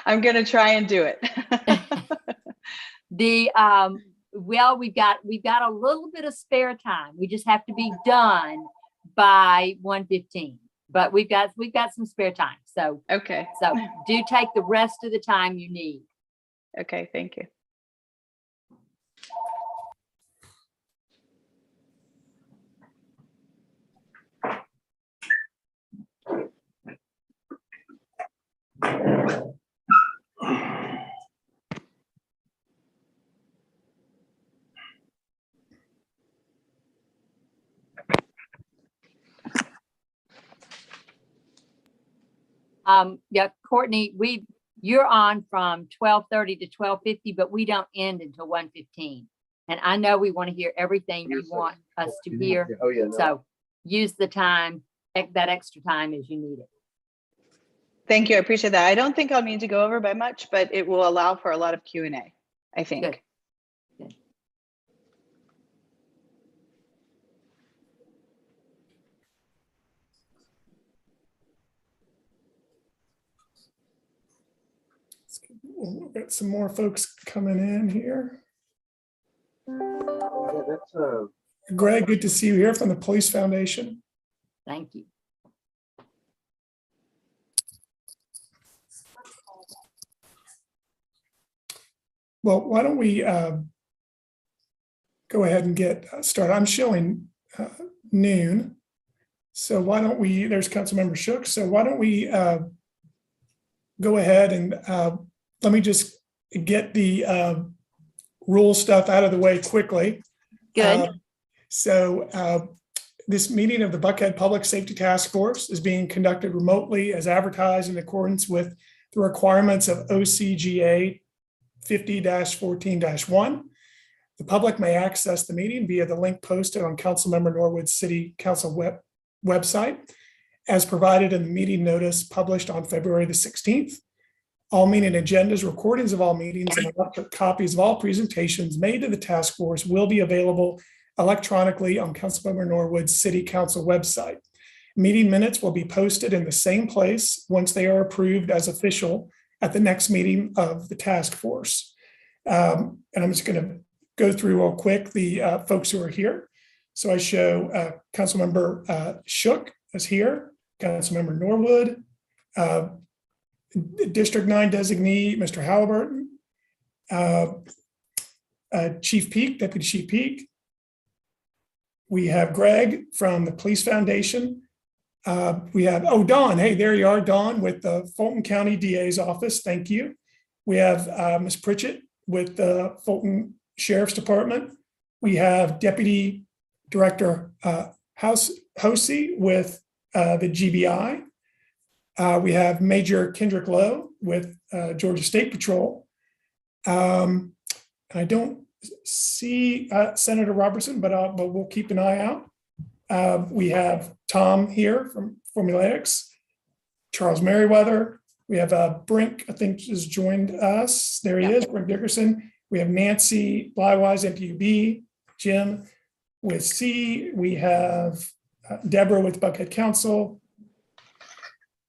I'm going to try and do it. Well, we've got a little bit of spare time. We just have to be done by 1:15, but we've got some spare time. So Okay. So do take the rest of the time you need. Okay, thank you. Yeah, Courtney, you're on from 12:30 to 12:50, but we don't end until 1:15. And I know we want to hear everything you want us to hear. Oh, yeah, no. So use the time, that extra time as you need it. Thank you. I appreciate that. I don't think I'll need to go over by much, but it will allow for a lot of Q&A, I think. Good. Good. We'll get some more folks coming in here. Yeah, that's Greg, good to see you here from the Police Foundation. Thank you. Well, why don't we go ahead and get started? I'm showing noon. So why don't we, there's Councilmember Shook. So why don't we go ahead and let me just get the rule stuff out of the way quickly. Good. This meeting of the Buckhead Public Safety Task Force is being conducted remotely as advertised in accordance with the requirements of OCGA 50-14-1. The public may access the meeting via the link posted on Councilmember Norwood's City Council website, as provided in the meeting notice published on February the 16th. All meeting agendas, recordings of all meetings, and electronic copies of all presentations made to the task force will be available electronically on Councilmember Norwood's City Council website. Meeting minutes will be posted in the same place once they are approved as official at the next meeting of the task force. And I'm just going to go through real quick the folks who are here. So I show Councilmember Shook is here, Councilmember Norwood, District 9 designee, Mr. Halliburton, Chief Peak, Deputy Chief Peak. We have Greg from the Police Foundation. We have, oh, Dawn. Hey, there you are, Dawn, with the Fulton County DA's office. Thank you. We have Ms. Pritchett with the Fulton Sheriff's Department. We have Deputy Director Hosey with the GBI. We have Major Kendrick Lowe with Georgia State Patrol. I don't see Senator Robertson, but we'll keep an eye out. We have Tom here from Formulaics, Charles Merriweather. We have Brink, I think, has joined us. There he is, Brink Dickerson. We have Nancy Blywise, MPUB, Jim with C. We have Deborah with Buckhead Council,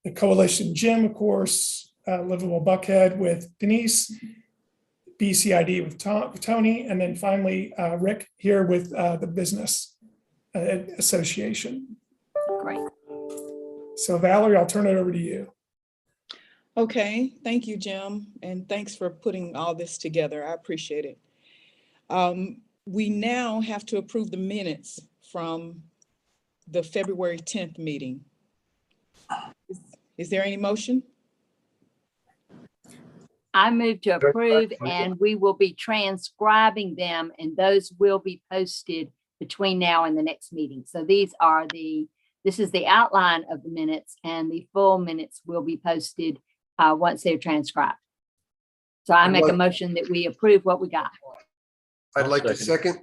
the Coalition Jim, of course, Livable Buckhead with Denise, BCID with Tony, and then finally Rick here with the Business Association. Great. So Valerie, I'll turn it over to you. Okay, thank you, Jim, and thanks for putting all this together. I appreciate it. We now have to approve the minutes from the February 10th meeting. Is there any motion? I move to approve, and we will be transcribing them, and those will be posted between now and the next meeting. So this is the outline of the minutes, and the full minutes will be posted once they're transcribed. So I make a motion that we approve what we got. I'd like to second.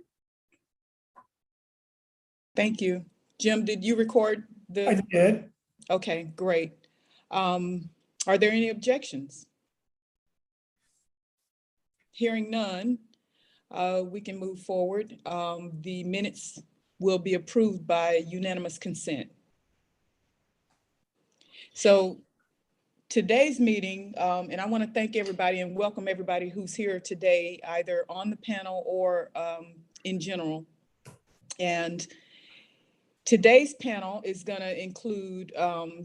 Thank you. Jim, did you record the? I did. Okay, great. Are there any objections? Hearing none, we can move forward. The minutes will be approved by unanimous consent. So Today's meeting, and I want to thank everybody and welcome everybody who's here today, either on the panel or in general. And today's panel is going to include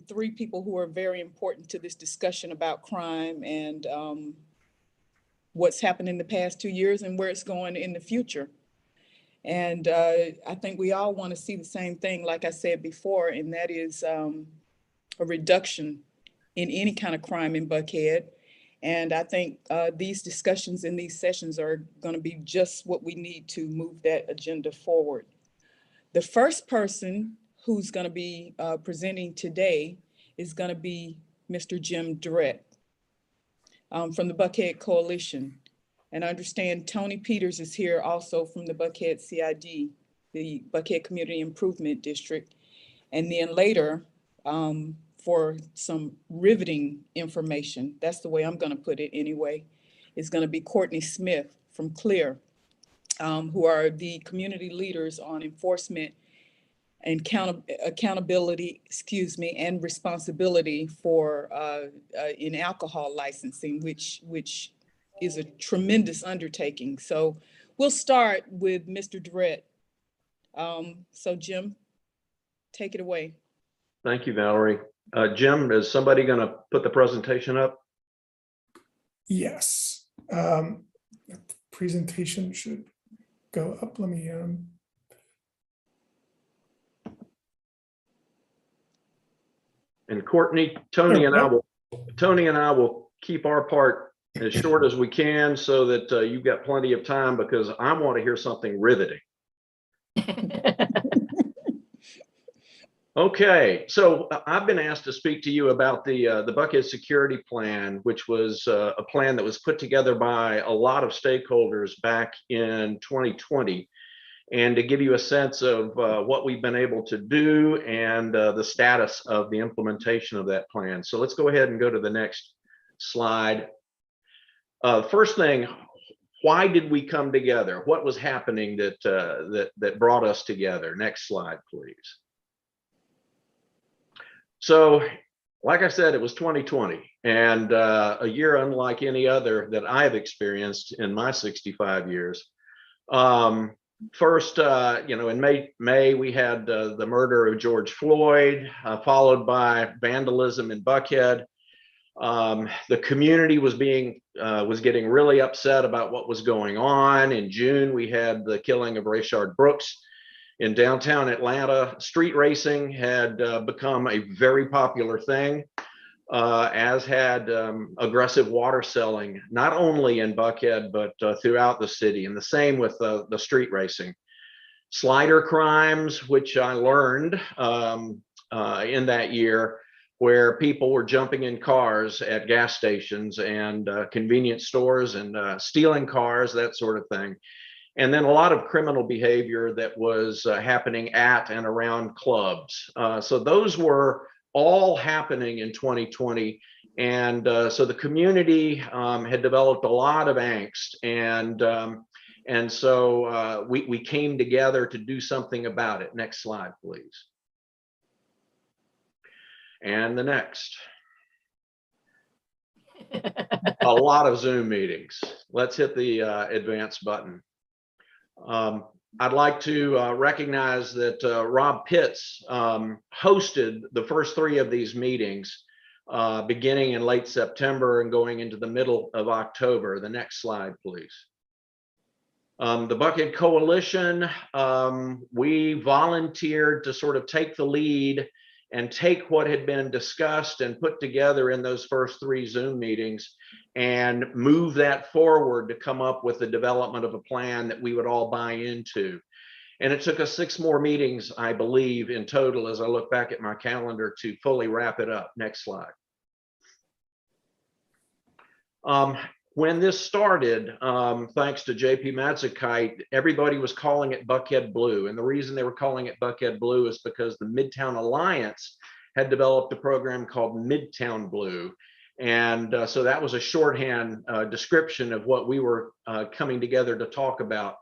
3 people who are very important to this discussion about crime and what's happened in the past 2 years and where it's going in the future. And I think we all want to see the same thing, like I said before, and that is a reduction in any kind of crime in Buckhead. And I think these discussions in these sessions are going to be just what we need to move that agenda forward. The first person who's going to be presenting today is going to be Mr. Jim Durrett from the Buckhead Coalition. And I understand Tony Peters is here also from the Buckhead CID, the Buckhead Community Improvement District. And then later, for some riveting information, that's the way I'm going to put it anyway, is going to be Courtney Smith from CLEAR, who are the community leaders on enforcement and accountability, and responsibility for in alcohol licensing, which is a tremendous undertaking. So we'll start with Mr. Durrett. So Jim, take it away. Thank you, Valerie. Jim, is somebody going to put the presentation up? Yes. Presentation should go up. Let me. And Courtney, Tony and I will keep our part as short as we can so that you've got plenty of time, because I want to hear something riveting. Okay, so I've been asked to speak to you about the Buckhead Security Plan, which was a plan that was put together by a lot of stakeholders back in 2020, and to give you a sense of what we've been able to do and the status of the implementation of that plan. So let's go ahead and go to the next slide. First thing, why did we come together? What was happening that brought us together? Next slide, please. So, like I said, it was 2020, and a year unlike any other that I've experienced in my 65 years. First, in May we had the murder of George Floyd, followed by vandalism in Buckhead. The community was getting really upset about what was going on. In June, we had the killing of Rayshard Brooks in downtown Atlanta. Street racing had become a very popular thing, as had aggressive water selling, not only in Buckhead, but throughout the city. And the same with the street racing. Slider crimes, which I learned in that year, where people were jumping in cars at gas stations and convenience stores and stealing cars, that sort of thing. And then a lot of criminal behavior that was happening at and around clubs. So those were all happening in 2020. And so the community had developed a lot of angst. And so we came together to do something about it. Next slide, please. And the next. A lot of Zoom meetings. Let's hit the advance button. I'd like to recognize that Rob Pitts hosted the first 3 of these meetings beginning in late September and going into the middle of October. The next slide, please. The Buckhead Coalition, we volunteered to sort of take the lead and take what had been discussed and put together in those first 3 Zoom meetings and move that forward to come up with the development of a plan that we would all buy into. And it took us 6 more meetings, I believe, in total, as I look back at my calendar, to fully wrap it up. Next slide. When this started, thanks to JP Mazikite, everybody was calling it Buckhead Blue. And the reason they were calling it Buckhead Blue is because the Midtown Alliance had developed a program called Midtown Blue. And so that was a shorthand description of what we were coming together to talk about.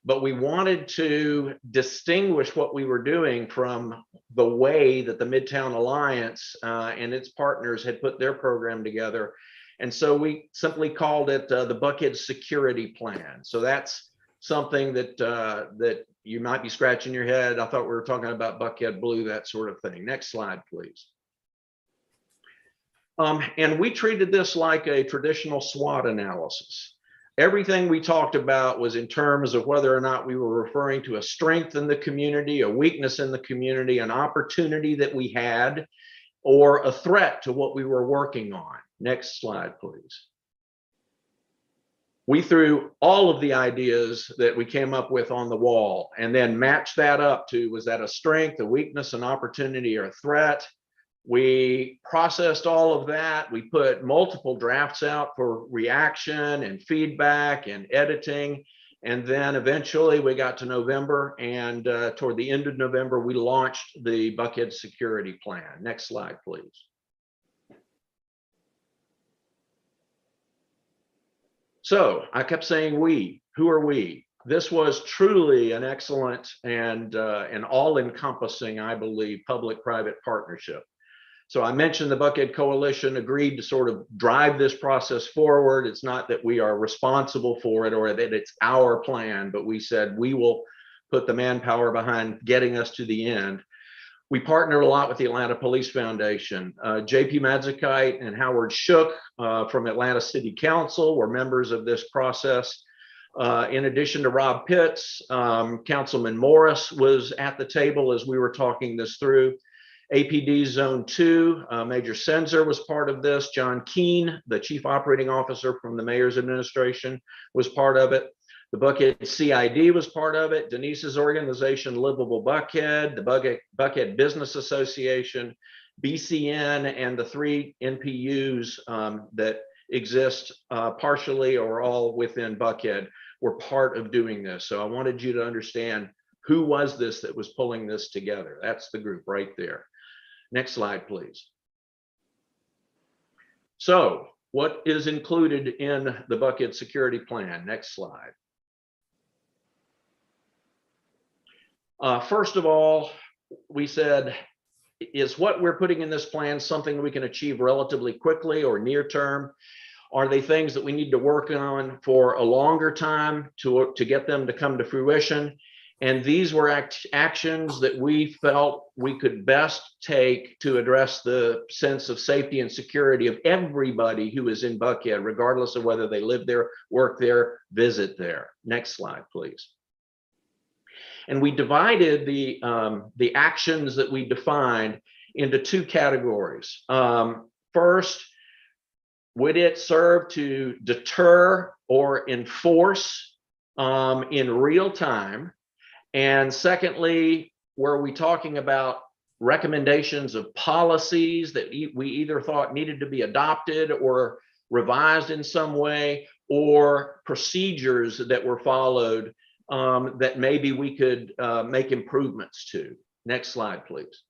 but we wanted to distinguish what we were doing from the way that the Midtown Alliance and its partners had put their program together. And so we simply called it the Buckhead Security Plan. So that's something that that you might be scratching your head. I thought we were talking about Buckhead Blue, that sort of thing. Next slide, please. And we treated this like a traditional SWOT analysis. Everything we talked about was in terms of whether or not we were referring to a strength in the community, a weakness in the community, an opportunity that we had, or a threat to what we were working on. Next slide, please. We threw all of the ideas that we came up with on the wall and then matched that up to, was that a strength, a weakness, an opportunity, or a threat? We processed all of that. We put multiple drafts out for reaction and feedback and editing. And then eventually we got to November, and toward the end of November, we launched the Buckhead Security Plan. Next slide, please. So I kept saying we. Who are we? This was truly an excellent and an all-encompassing, I believe, public-private partnership. So I mentioned the Buckhead Coalition agreed to sort of drive this process forward. It's not that we are responsible for it or that it's our plan, but we said we will put the manpower behind getting us to the end. We partnered a lot with the Atlanta Police Foundation. JP Madzikite and Howard Shook from Atlanta City Council were members of this process. In addition to Rob Pitts, Councilman Morris was at the table as we were talking this through. APD Zone 2, Major Senzer was part of this. John Keene, the Chief Operating Officer from the Mayor's Administration, was part of it. The Buckhead CID was part of it. Denise's organization, Livable Buckhead, the Buckhead Business Association, BCN, and the 3 NPUs that exist partially or all within Buckhead were part of doing this. So I wanted you to understand who was this that was pulling this together. That's the group right there. Next slide, please. So what is included in the Buckhead Security Plan? Next slide. First of all, we said, is what we're putting in this plan something we can achieve relatively quickly or near term? Are they things that we need to work on for a longer time to get them to come to fruition? And these were actions that we felt we could best take to address the sense of safety and security of everybody who is in Buckhead, regardless of whether they live there, work there, visit there. Next slide, please. And we divided the actions that we defined into 2 categories. First, would it serve to deter or enforce in real time? And secondly, were we talking about recommendations of policies that we either thought needed to be adopted or revised in some way, or procedures that were followed that maybe we could make improvements to? Next slide, please.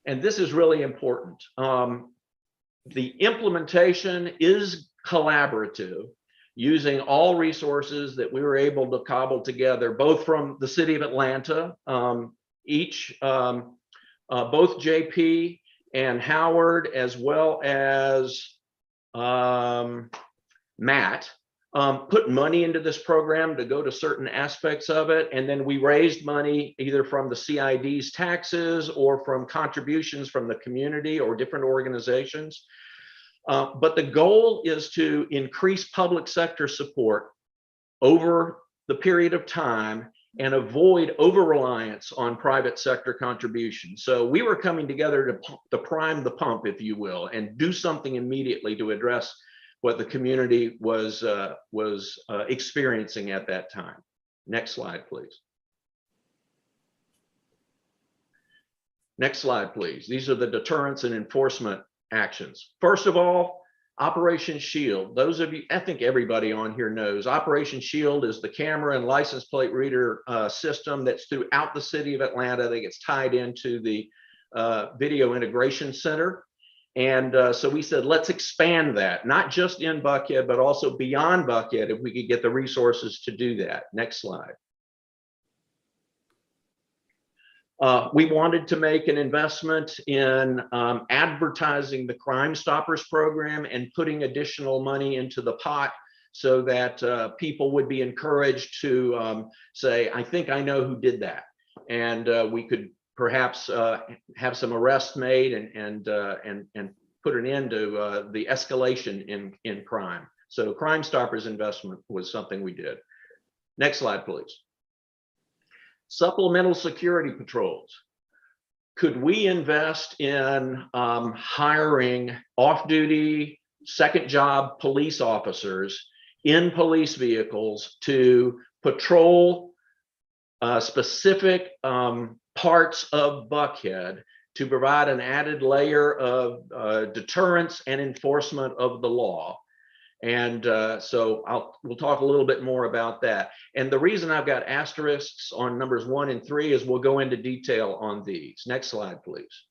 And this is really important. The implementation is collaborative, using all resources that we were able to cobble together, both from the city of Atlanta, both JP and Howard, as well as Matt, put money into this program to go to certain aspects of it. And then we raised money either from the CID's taxes or from contributions from the community or different organizations. But the goal is to increase public sector support over the period of time and avoid over-reliance on private sector contributions. So we were coming together to prime the pump, if you will, and do something immediately to address what the community was experiencing at that time. Next slide, please. Next slide, please. These are the deterrence and enforcement actions. First of all, Operation Shield. Those of you, I think everybody on here knows, Operation Shield is the camera and license plate reader system that's throughout the city of Atlanta that gets tied into the video integration center. And so we said, let's expand that, not just in Buckhead, but also beyond Buckhead, if we could get the resources to do that. Next slide. We wanted to make an investment in advertising the Crime Stoppers program and putting additional money into the pot so that people would be encouraged to say, I think I know who did that. And we could perhaps have some arrests made and put an end to the escalation in crime. So Crime Stoppers investment was something we did. Next slide, please. Supplemental security patrols. Could we invest in hiring off-duty, second job police officers in police vehicles to patrol specific parts of Buckhead to provide an added layer of deterrence and enforcement of the law? And so we'll talk a little bit more about that. And the reason I've got asterisks on numbers 1 and 3 is we'll go into detail on these. Next slide, please.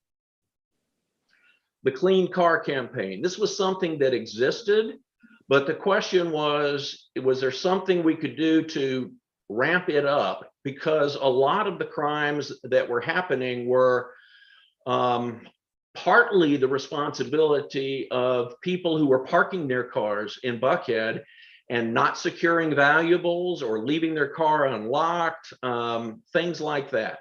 The Clean Car Campaign. This was something that existed, but the question was there something we could do to ramp it up? Because a lot of the crimes that were happening were partly the responsibility of people who were parking their cars in Buckhead and not securing valuables or leaving their car unlocked, things like that.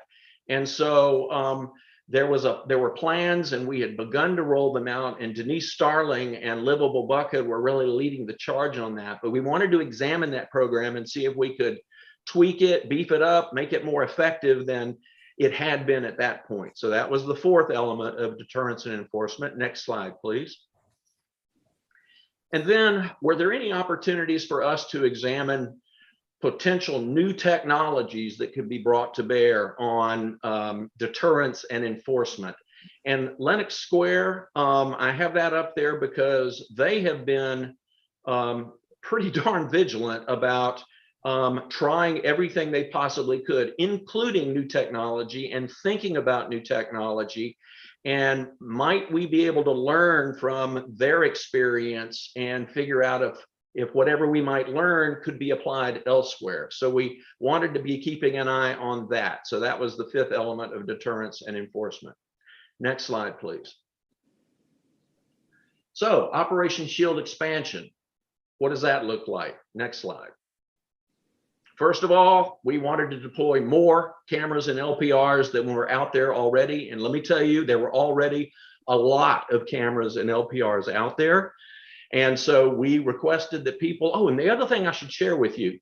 And so there were plans, and we had begun to roll them out, and Denise Starling and Livable Buckhead were really leading the charge on that. But we wanted to examine that program and see if we could tweak it, beef it up, make it more effective than it had been at that point. So that was the fourth element of deterrence and enforcement. Next slide, please. And then, were there any opportunities for us to examine potential new technologies that could be brought to bear on deterrence and enforcement? And Lenox Square, I have that up there because they have been pretty darn vigilant about trying everything they possibly could, including new technology and thinking about new technology. And might we be able to learn from their experience and figure out if whatever we might learn could be applied elsewhere? So we wanted to be keeping an eye on that. So that was the fifth element of deterrence and enforcement. Next slide, please. So Operation Shield expansion. What does that look like? Next slide. First of all, we wanted to deploy more cameras and LPRs than were out there already. And let me tell you, there were already a lot of cameras and LPRs out there. And so we requested that people, oh, and the other thing I should share with you,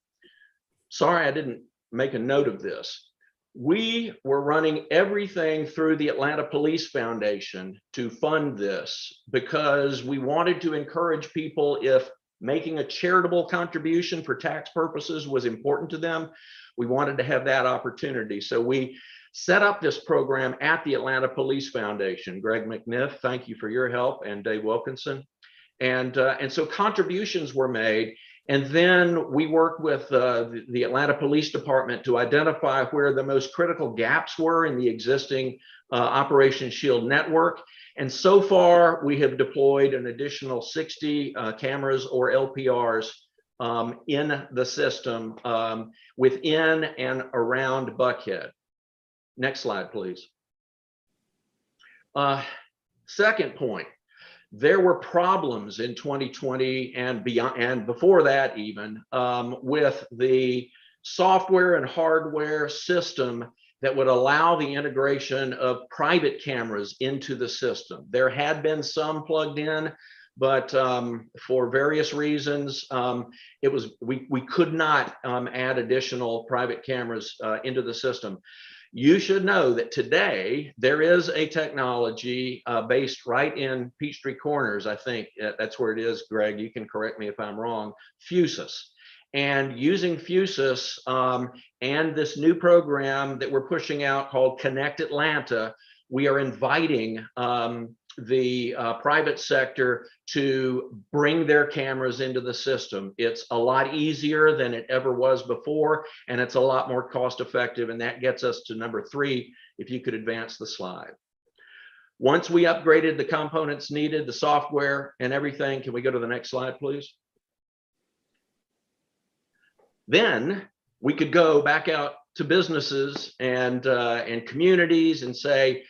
sorry, I didn't make a note of this. We were running everything through the Atlanta Police Foundation to fund this because we wanted to encourage people, if making a charitable contribution for tax purposes was important to them, we wanted to have that opportunity. So we set up this program at the Atlanta Police Foundation. Greg McNiff, thank you for your help, and Dave Wilkinson. And so contributions were made. And then we worked with the Atlanta Police Department to identify where the most critical gaps were in the existing Operation Shield network. And so far, we have deployed an additional 60 cameras or LPRs in the system within and around Buckhead. Next slide, please. Second point. There were problems in 2020 and beyond, and before that even, with the software and hardware system that would allow the integration of private cameras into the system. There had been some plugged in, but for various reasons, we could not add additional private cameras into the system. You should know that today there is a technology based right in Peachtree Corners. I think that's where it is, Greg. You can correct me if I'm wrong. Fusus. And using Fusus and this new program that we're pushing out called Connect Atlanta, we are inviting the private sector to bring their cameras into the system. It's a lot easier than it ever was before, and it's a lot more cost effective. And that gets us to number 3, if you could advance the slide. Once we upgraded the components needed, the software and everything, can we go to the next slide, please? Then we could go back out to businesses and communities and say,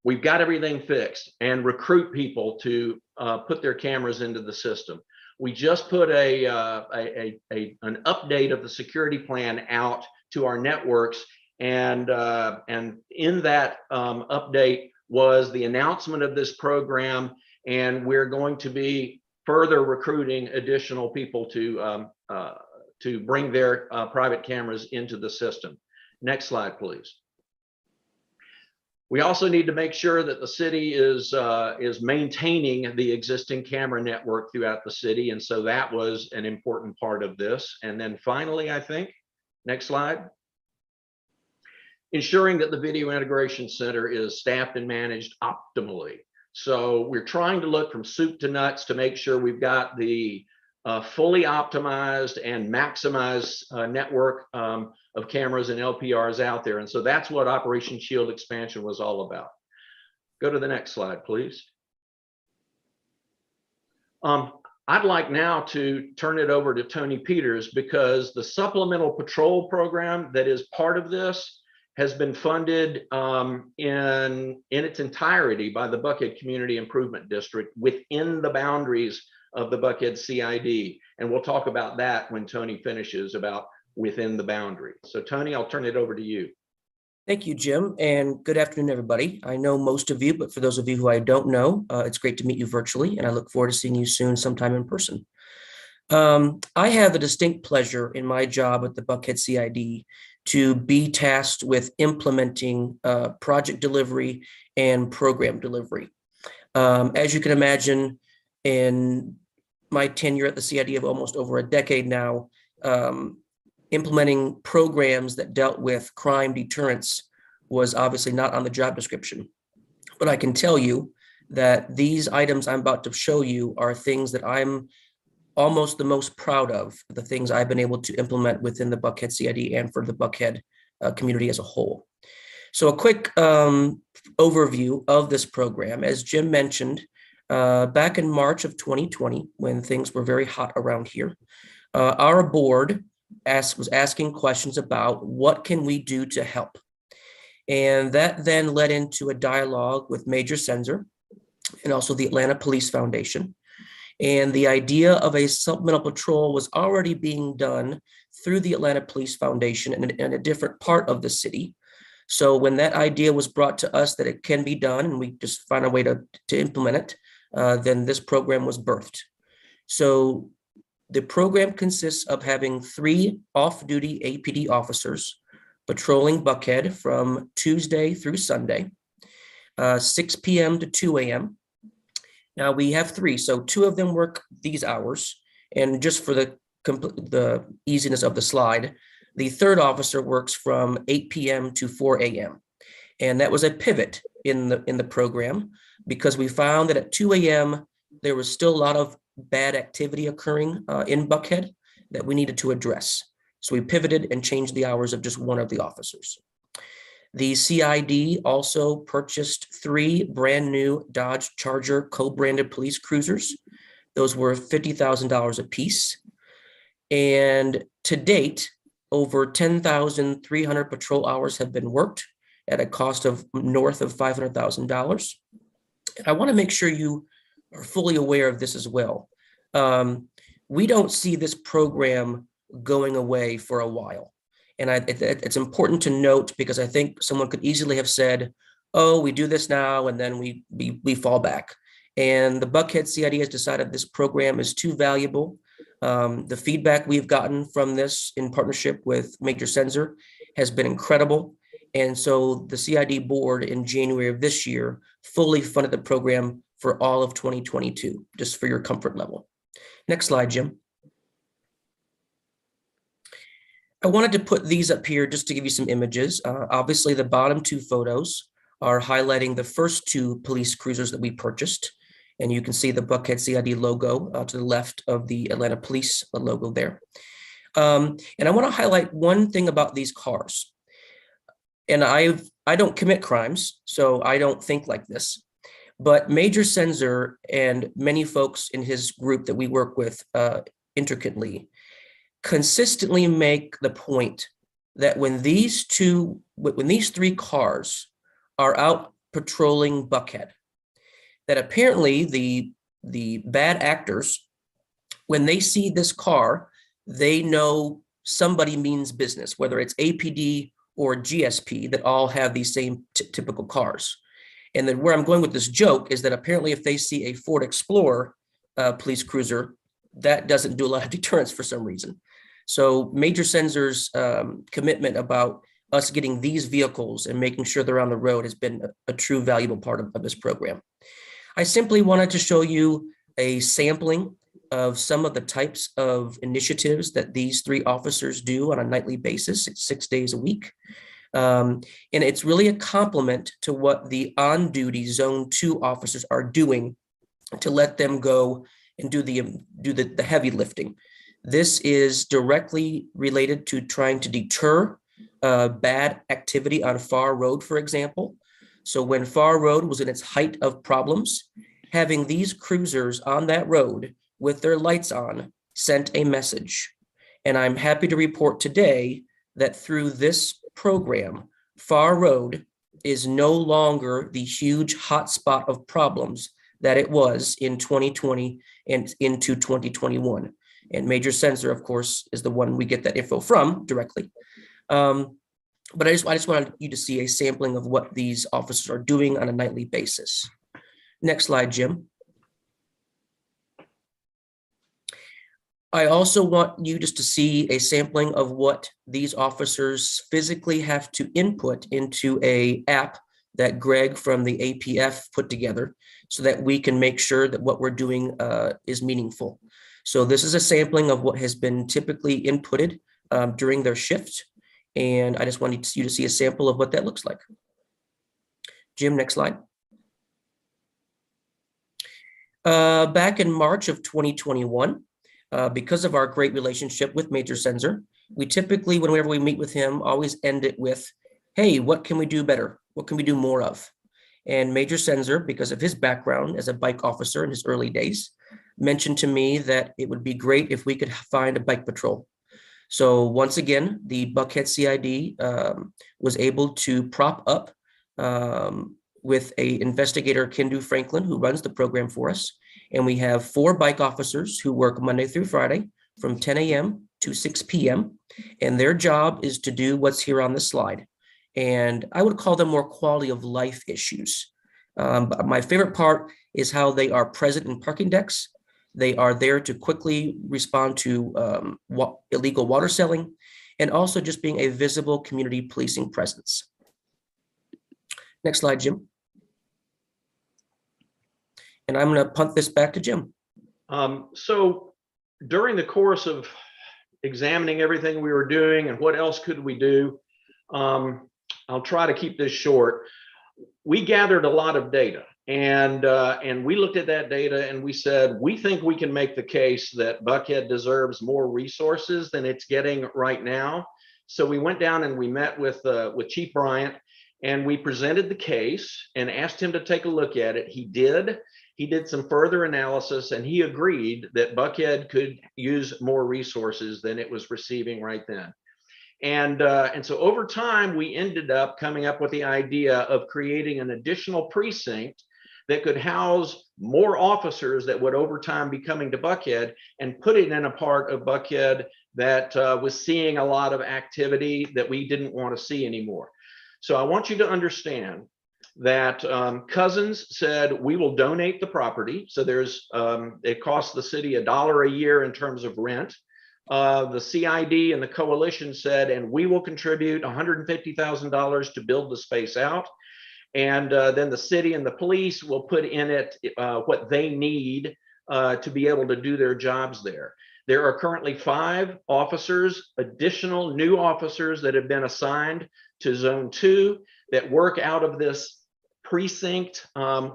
we've got everything fixed, and recruit people to put their cameras into the system. We just put an update of the security plan out to our networks, and in that update was the announcement of this program, and we're going to be further recruiting additional people to bring their private cameras into the system. Next slide, please. We also need to make sure that the city is maintaining the existing camera network throughout the city, and so that was an important part of this. And then finally, I think, next slide, ensuring that the Video Integration Center is staffed and managed optimally. So we're trying to look from soup to nuts to make sure we've got the fully optimized and maximized network of cameras and LPRs out there. And so that's what Operation Shield expansion was all about. Go to the next slide, please. I'd like now to turn it over to Tony Peters, because the Supplemental Patrol program that is part of this has been funded in its entirety by the Buckhead Community Improvement District within the boundaries of the Buckhead CID. And we'll talk about that when Tony finishes, about within the boundary. So Tony, I'll turn it over to you. Thank you, Jim, and good afternoon, everybody. I know most of you, but for those of you who I don't know, it's great to meet you virtually, and I look forward to seeing you soon sometime in person. I have the distinct pleasure in my job at the Buckhead CID to be tasked with implementing project delivery and program delivery. As you can imagine, in my tenure at the CID of almost over a decade now, implementing programs that dealt with crime deterrence was obviously not on the job description. But I can tell you that these items I'm about to show you are things that I'm almost the most proud of, the things I've been able to implement within the Buckhead CID and for the Buckhead community as a whole. So a quick overview of this program. As Jim mentioned, back in March of 2020, when things were very hot around here, our board was asking questions about what can we do to help. And that then led into a dialogue with Major Senzer and also the Atlanta Police Foundation. And the idea of a supplemental patrol was already being done through the Atlanta Police Foundation in a different part of the city. So when that idea was brought to us that it can be done and we just find a way to implement it, then this program was birthed. So the program consists of having 3 off-duty APD officers patrolling Buckhead from Tuesday through Sunday, 6 p.m. to 2 a.m. Now we have 3, so 2 of them work these hours. And just for the easiness of the slide, the 3rd officer works from 8 p.m. to 4 a.m. And that was a pivot in the program, because we found that at 2 a.m. there was still a lot of bad activity occurring in Buckhead that we needed to address. So we pivoted and changed the hours of just one of the officers. The CID also purchased 3 brand new Dodge Charger co-branded police cruisers. Those were $50,000 a piece. And to date, over 10,300 patrol hours have been worked at a cost of north of $500,000. I want to make sure you are fully aware of this as well. We don't see this program going away for a while. And it's important to note, because I think someone could easily have said, oh, we do this now and then we fall back. And the Buckhead CID has decided this program is too valuable. The feedback we've gotten from this in partnership with Major Senzer has been incredible. And so the CID board in January of this year fully funded the program for all of 2022, just for your comfort level. Next slide, Jim. I wanted to put these up here just to give you some images. Obviously, the bottom 2 photos are highlighting the first 2 police cruisers that we purchased. And you can see the Buckhead CID logo to the left of the Atlanta Police logo there. And I want to highlight one thing about these cars. And I don't commit crimes, so I don't think like this. But Major Sensor and many folks in his group that we work with intricately consistently make the point that when these three cars are out patrolling Buckhead, that apparently the bad actors, when they see this car, they know somebody means business, whether it's APD or GSP, that all have these same typical cars. And then where I'm going with this joke is that apparently if they see a Ford Explorer police cruiser, that doesn't do a lot of deterrence for some reason. So Major Sensor's commitment about us getting these vehicles and making sure they're on the road has been a true valuable part of this program. I simply wanted to show you a sampling of some of the types of initiatives that these three officers do on a nightly basis. It's 6 days a week. And it's really a complement to what the on-duty Zone 2 officers are doing to let them go and do the heavy lifting. This is directly related to trying to deter bad activity on Far Road, for example. So when Far Road was in its height of problems, having these cruisers on that road with their lights on sent a message. And I'm happy to report today that through this program, Far Road is no longer the huge hotspot of problems that it was in 2020 and into 2021. And Major Sensor, of course, is the one we get that info from directly. But I just wanted you to see a sampling of what these officers are doing on a nightly basis. Next slide, Jim. I also want you just to see a sampling of what these officers physically have to input into an app that Greg from the APF put together so that we can make sure that what we're doing is meaningful. So this is a sampling of what has been typically inputted during their shift. And I just wanted you to see a sample of what that looks like. Jim, next slide. Back in March of 2021, because of our great relationship with Major Sensor, we typically, whenever we meet with him, always end it with, hey, what can we do better? What can we do more of? And Major Sensor, because of his background as a bike officer in his early days, mentioned to me that it would be great if we could find a bike patrol. So once again, the Buckhead CID was able to prop up with an investigator, Kendu Franklin, who runs the program for us. And we have 4 bike officers who work Monday through Friday from 10 a.m. to 6 p.m. And their job is to do what's here on the slide. And I would call them more quality of life issues. But my favorite part is how they are present in parking decks. They are there to quickly respond to illegal water selling and also just being a visible community policing presence. Next slide, Jim. And I'm going to punt this back to Jim. So during the course of examining everything we were doing and what else could we do, I'll try to keep this short. We gathered a lot of data and we looked at that data and we said, we think we can make the case that Buckhead deserves more resources than it's getting right now. So we went down and we met with Chief Bryant and we presented the case and asked him to take a look at it. He did. He did some further analysis and he agreed that Buckhead could use more resources than it was receiving right then. And so over time, we ended up coming up with the idea of creating an additional precinct that could house more officers that would over time be coming to Buckhead and put it in a part of Buckhead that was seeing a lot of activity that we didn't want to see anymore. So I want you to understand that Cousins said, we will donate the property. So there's, it costs the city $1 a year in terms of rent. The CID and the coalition said, and we will contribute $150,000 to build the space out. And then the city and the police will put in it what they need to be able to do their jobs there. There are currently 5 officers, additional new officers that have been assigned to Zone 2 that work out of this precinct,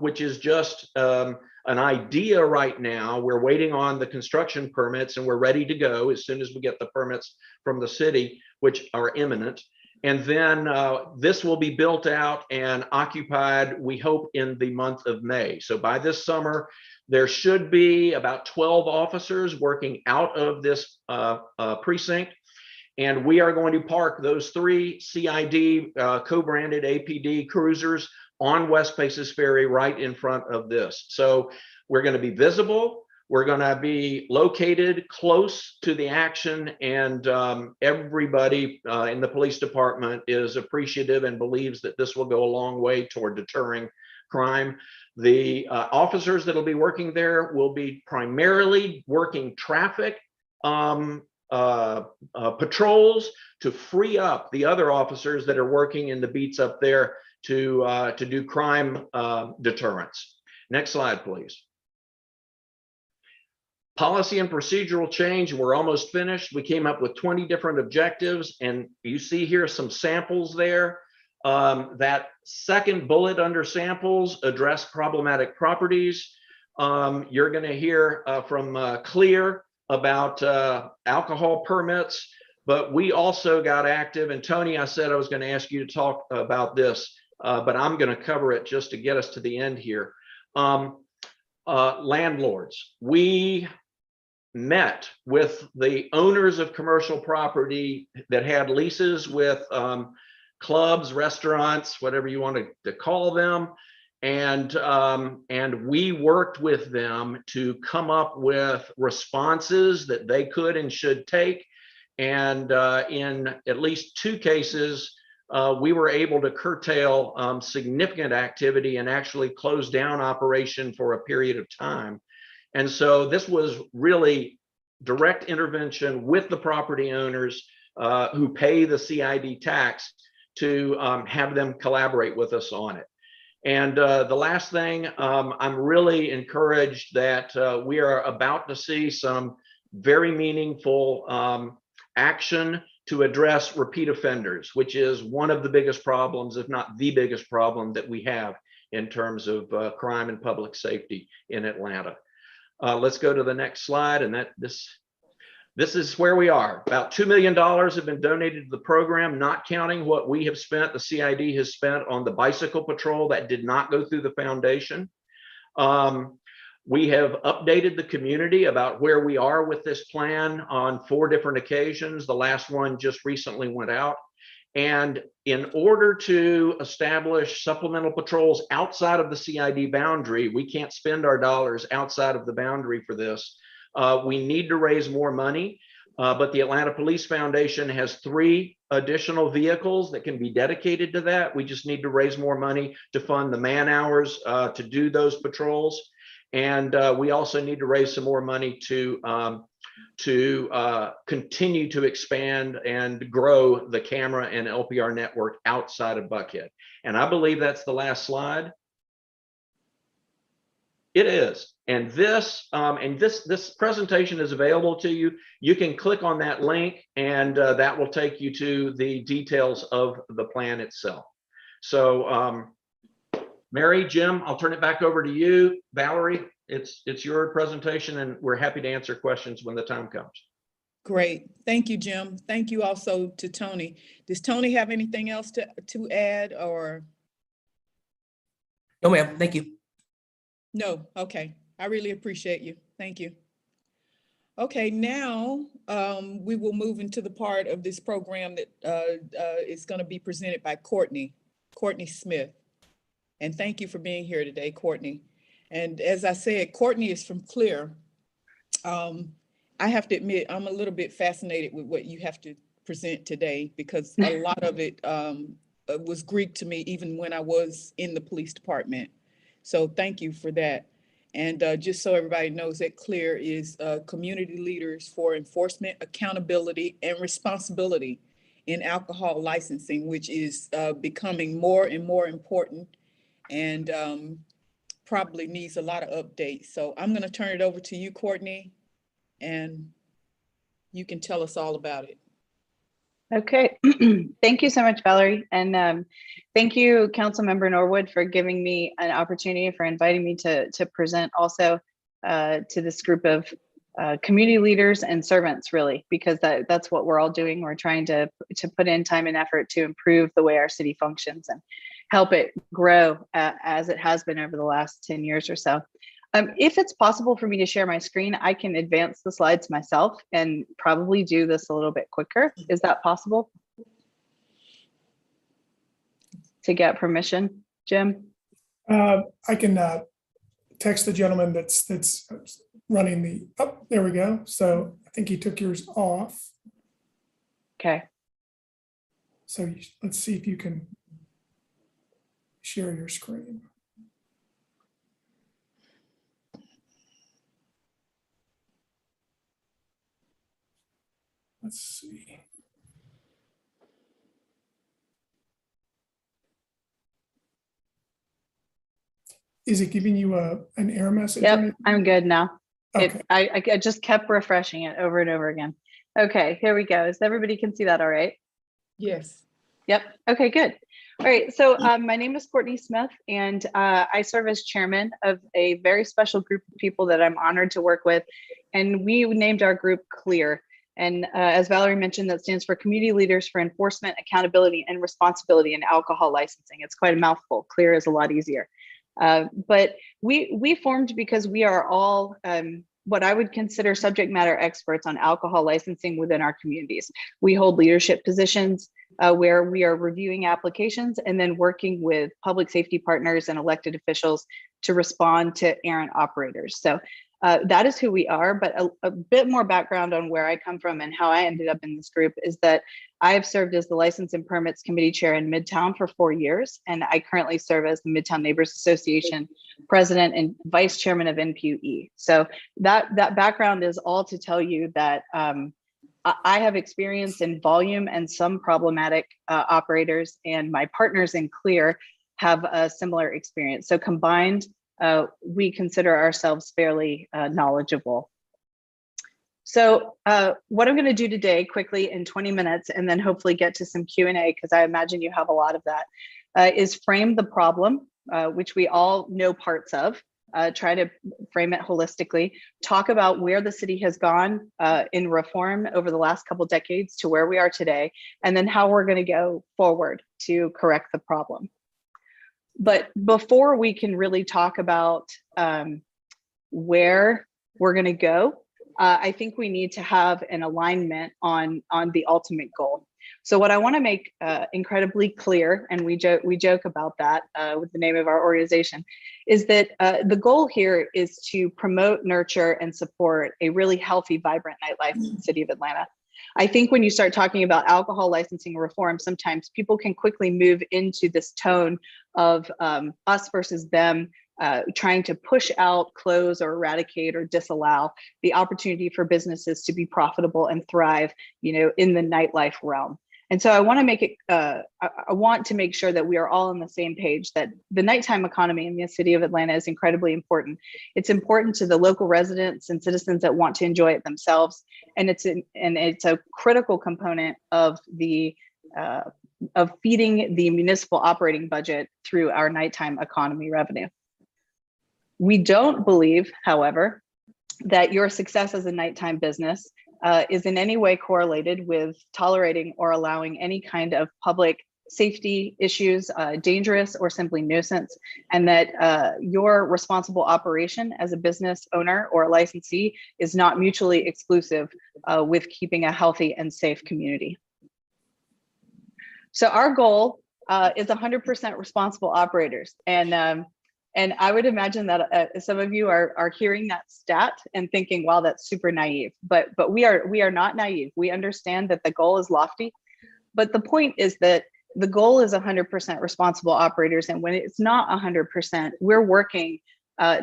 which is just an idea right now. We're waiting on the construction permits and we're ready to go as soon as we get the permits from the city, which are imminent. And then this will be built out and occupied, we hope, in the month of May. So by this summer, there should be about 12 officers working out of this precinct. And we are going to park those 3 CID co-branded APD cruisers on West Paces Ferry right in front of this. So we're going to be visible. We're going to be located close to the action, and everybody in the police department is appreciative and believes that this will go a long way toward deterring crime. The officers that will be working there will be primarily working traffic patrols to free up the other officers that are working in the beats up there to do crime deterrence. Next slide, please. Policy and procedural change, we're almost finished. We came up with 20 different objectives, and you see here some samples there. That second bullet under samples address problematic properties. You're going to hear from Clear about alcohol permits, but we also got active. And Tony, I said I was going to ask you to talk about this, but I'm going to cover it just to get us to the end here. Landlords, we met with the owners of commercial property that had leases with clubs, restaurants, whatever you want to call them. And we worked with them to come up with responses that they could and should take. And in at least 2 cases, we were able to curtail significant activity and actually close down operation for a period of time. And so this was really direct intervention with the property owners who pay the CID tax to have them collaborate with us on it. And the last thing, I'm really encouraged that we are about to see some very meaningful action to address repeat offenders, which is one of the biggest problems, if not the biggest problem that we have in terms of crime and public safety in Atlanta. Let's go to the next slide. And this is where we are. About $2 million have been donated to the program, not counting what we have spent, the CID has spent on the bicycle patrol that did not go through the foundation. We have updated the community about where we are with this plan on 4 different occasions. The last one just recently went out. And in order to establish supplemental patrols outside of the CID boundary, we can't spend our dollars outside of the boundary for this. We need to raise more money, but the Atlanta Police Foundation has 3 additional vehicles that can be dedicated to that. We just need to raise more money to fund the man hours to do those patrols. And we also need to raise some more money to continue to expand and grow the camera and LPR network outside of Buckhead. And I believe that's the last slide. It is. And this presentation is available to you. You can click on that link and that will take you to the details of the plan itself. So Mary, Jim, I'll turn it back over to you. Valerie, it's your presentation, and we're happy to answer questions when the time comes. Great. Thank you, Jim. Thank you also to Tony. Does Tony have anything else to add or? No, ma'am. Thank you. No. Okay. I really appreciate you. Thank you. Okay, now we will move into the part of this program that is going to be presented by Courtney Smith. And thank you for being here today, Courtney. And as I said, Courtney is from Clear. I have to admit, I'm a little bit fascinated with what you have to present today, because a lot of it was Greek to me, even when I was in the police department. So thank you for that. And just so everybody knows, that Clear is community leaders for enforcement, accountability, and responsibility in alcohol licensing, which is becoming more and more important and probably needs a lot of updates. So I'm going to turn it over to you, Courtney, and you can tell us all about it. Okay, thank you so much, Valerie. And thank you, Councilmember Norwood, for giving me an opportunity, for inviting me to present also to this group of community leaders and servants, really, because that's what we're all doing. We're trying to put in time and effort to improve the way our city functions and help it grow as it has been over the last 10 years or so. If it's possible for me to share my screen, I can advance the slides myself and probably do this a little bit quicker. Is that possible? To get permission, Jim? I can text the gentleman that's running the, oh, there we go. So I think he took yours off. Okay. So let's see if you can share your screen. Let's see. Is it giving you an error message? Yep, I'm good now. Okay. I just kept refreshing it over and over again. Okay, here we go. So everybody can see that all right? Yes. Yep. Okay, good. All right. So my name is Courtney Smith, and I serve as chairman of a very special group of people that I'm honored to work with. And we named our group CLEAR. And as Valerie mentioned, that stands for Community Leaders for Enforcement, Accountability, and Responsibility in Alcohol Licensing. It's quite a mouthful. CLEAR is a lot easier. But we formed because we are all what I would consider subject matter experts on alcohol licensing within our communities. We hold leadership positions where we are reviewing applications and then working with public safety partners and elected officials to respond to errant operators. So that is who we are, but a bit more background on where I come from and how I ended up in this group is that I have served as the License and Permits Committee Chair in Midtown for 4 years, and I currently serve as the Midtown Neighbors Association President and Vice Chairman of NPUE. So that background is all to tell you that I have experience in volume and some problematic operators, and my partners in CLEAR have a similar experience. So combined, we consider ourselves fairly knowledgeable. So what I'm going to do today quickly in 20 minutes, and then hopefully get to some Q&A, because I imagine you have a lot of that, is frame the problem, which we all know parts of, try to frame it holistically, talk about where the city has gone in reform over the last couple of decades to where we are today, and then how we're going to go forward to correct the problem. But before we can really talk about where we're going to go, I think we need to have an alignment on the ultimate goal. So what I want to make incredibly clear, and we joke about that with the name of our organization, is that the goal here is to promote, nurture, and support a really healthy, vibrant nightlife in the city of Atlanta. I think when you start talking about alcohol licensing reform, sometimes people can quickly move into this tone of us versus them, trying to push out, close, or eradicate or disallow the opportunity for businesses to be profitable and thrive, in the nightlife realm. And so I want to make it, I want to make sure that we are all on the same page, that the nighttime economy in the city of Atlanta is incredibly important. It's important to the local residents and citizens that want to enjoy it themselves. And it's a critical component of of feeding the municipal operating budget through our nighttime economy revenue. We don't believe, however, that your success as a nighttime business is in any way correlated with tolerating or allowing any kind of public safety issues, dangerous or simply nuisance, and that your responsible operation as a business owner or a licensee is not mutually exclusive with keeping a healthy and safe community. So our goal is 100% responsible operators. And I would imagine that some of you are hearing that stat and thinking, wow, that's super naive. But we are not naive. We understand that the goal is lofty. But the point is that the goal is 100% responsible operators. And when it's not 100%, we're working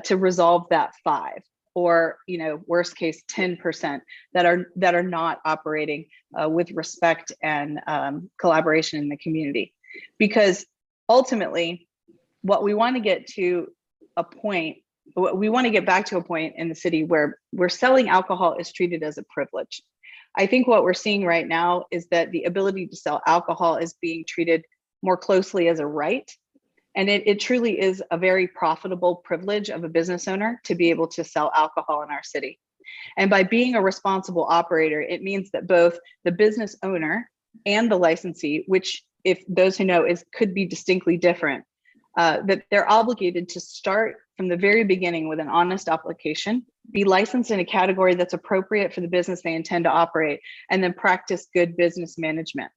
to resolve that 5 or, worst case 10% that are not operating with respect and collaboration in the community. Because ultimately, what we want to get to we want to get back to a point in the city where selling alcohol is treated as a privilege. I think what we're seeing right now is that the ability to sell alcohol is being treated more closely as a right. And it truly is a very profitable privilege of a business owner to be able to sell alcohol in our city. And by being a responsible operator, it means that both the business owner and the licensee, which if those who know could be distinctly different, that they're obligated to start from the very beginning with an honest application, be licensed in a category that's appropriate for the business they intend to operate, and then practice good business management.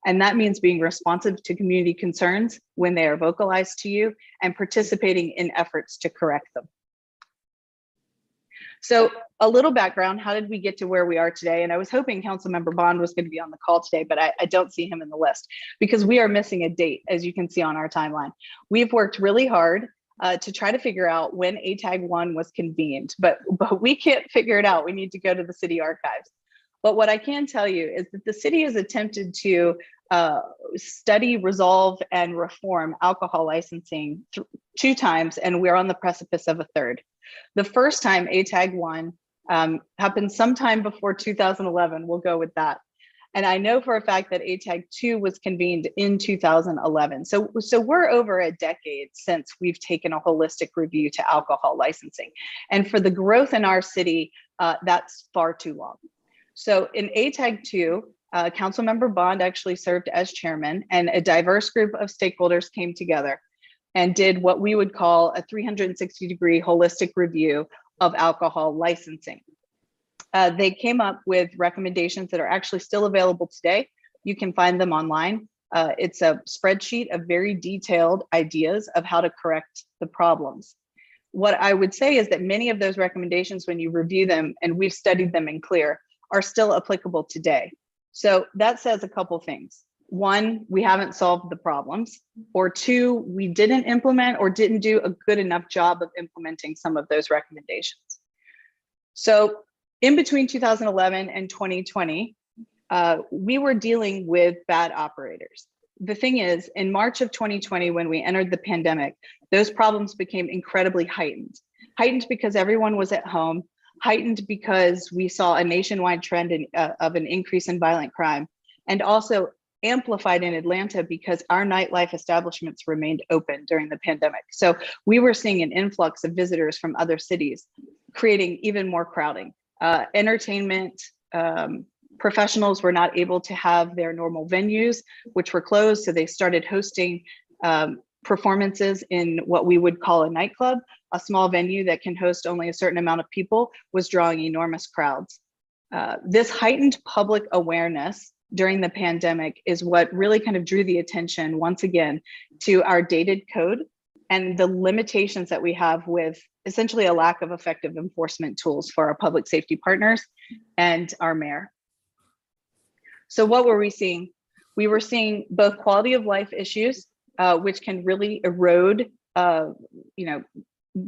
And that means being responsive to community concerns when they are vocalized to you and participating in efforts to correct them. So a little background, how did we get to where we are today? And I was hoping Councilmember Bond was going to be on the call today, but I don't see him in the list because we are missing a date, as you can see on our timeline. We've worked really hard to try to figure out when ATAG 1 was convened, but we can't figure it out. We need to go to the city archives. But what I can tell you is that the city has attempted to study, resolve, and reform alcohol licensing 2 times, and we're on the precipice of a 3rd. The first time ATAG 1 happened sometime before 2011. We'll go with that. And I know for a fact that ATAG 2 was convened in 2011. So we're over a decade since we've taken a holistic review to alcohol licensing. And for the growth in our city, that's far too long. So in ATAG 2, Councilmember Bond actually served as chairman, and a diverse group of stakeholders came together and did what we would call a 360-degree holistic review of alcohol licensing. They came up with recommendations that are actually still available today. You can find them online. It's a spreadsheet of very detailed ideas of how to correct the problems. What I would say is that many of those recommendations, when you review them, and we've studied them in CLEAR, are still applicable today. So that says a couple things. 1, we haven't solved the problems, or 2, we didn't implement or didn't do a good enough job of implementing some of those recommendations. So in between 2011 and 2020, we were dealing with bad operators. The thing is, in March of 2020, when we entered the pandemic, those problems became incredibly heightened. Heightened because everyone was at home, heightened because we saw a nationwide trend of an increase in violent crime, and also amplified in Atlanta because our nightlife establishments remained open during the pandemic. So we were seeing an influx of visitors from other cities, creating even more crowding. Entertainment professionals were not able to have their normal venues, which were closed. So they started hosting performances in what we would call a nightclub. A small venue that can host only a certain amount of people was drawing enormous crowds. This heightened public awareness during the pandemic is what really kind of drew the attention once again to our dated code and the limitations that we have with essentially a lack of effective enforcement tools for our public safety partners and our mayor. So what were we seeing? We were seeing both quality of life issues, which can really erode,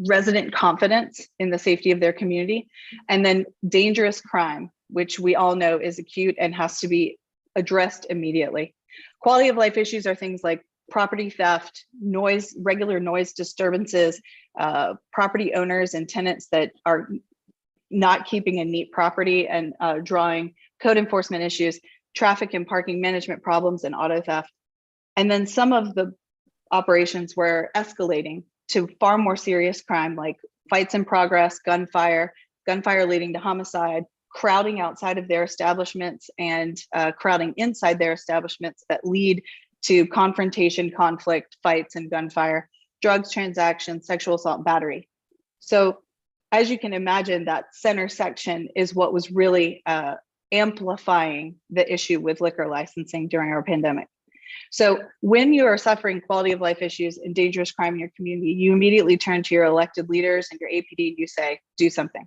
resident confidence in the safety of their community, and then dangerous crime, which we all know is acute and has to be addressed immediately. Quality of life issues are things like property theft, noise, regular noise disturbances, property owners and tenants that are not keeping a neat property and drawing code enforcement issues, traffic and parking management problems, and auto theft. And then some of the operations were escalating to far more serious crime like fights in progress, gunfire leading to homicide, crowding outside of their establishments, and crowding inside their establishments that lead to confrontation, conflict, fights, and gunfire, drugs transactions, sexual assault, battery. So as you can imagine, that center section is what was really amplifying the issue with liquor licensing during our pandemic. So when you are suffering quality of life issues and dangerous crime in your community, you immediately turn to your elected leaders and your APD and you say, do something.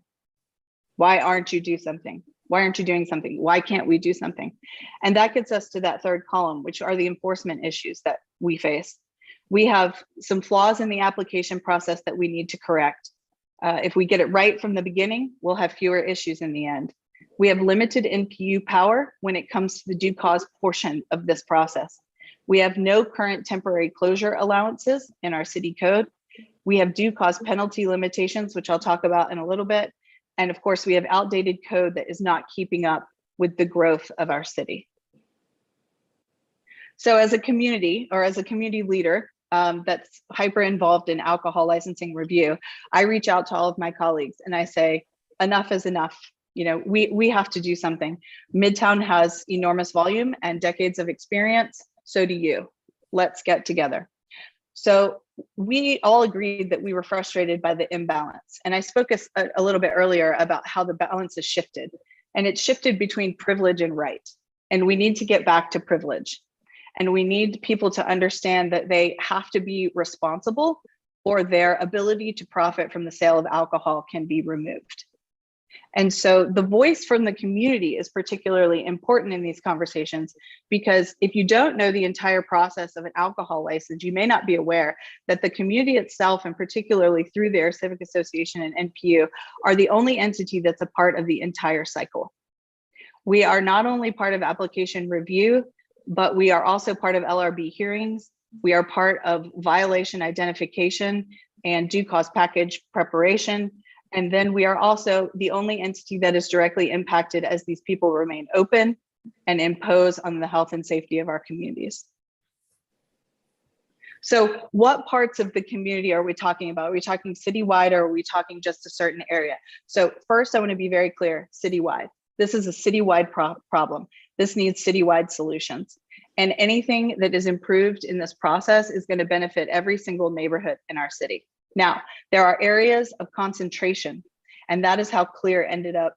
Why aren't you doing something? Why aren't you doing something? Why can't we do something? And that gets us to that 3rd column, which are the enforcement issues that we face. We have some flaws in the application process that we need to correct. If we get it right from the beginning, we'll have fewer issues in the end. We have limited NPU power when it comes to the due cause portion of this process. We have no current temporary closure allowances in our city code. We have due cause penalty limitations, which I'll talk about in a little bit. And of course, we have outdated code that is not keeping up with the growth of our city. So as a community, or as a community leader that's hyper involved in alcohol licensing review, I reach out to all of my colleagues and I say, enough is enough. You know, we have to do something. Midtown has enormous volume and decades of experience. So do you. Let's get together. So we all agreed that we were frustrated by the imbalance. And I spoke a little bit earlier about how the balance has shifted, and it's shifted between privilege and right. And we need to get back to privilege. And we need people to understand that they have to be responsible, or their ability to profit from the sale of alcohol can be removed. And so the voice from the community is particularly important in these conversations, because if you don't know the entire process of an alcohol license, you may not be aware that the community itself, and particularly through their civic association and NPU, are the only entity that's a part of the entire cycle. We are not only part of application review, but we are also part of LRB hearings. We are part of violation identification and due cause package preparation. And then we are also the only entity that is directly impacted as these people remain open and impose on the health and safety of our communities. So what parts of the community are we talking about? Are we talking citywide, or are we talking just a certain area? So first, I want to be very clear, citywide. This is a citywide problem. This needs citywide solutions. And anything that is improved in this process is going to benefit every single neighborhood in our city. Now, there are areas of concentration, and that is how CLEAR ended up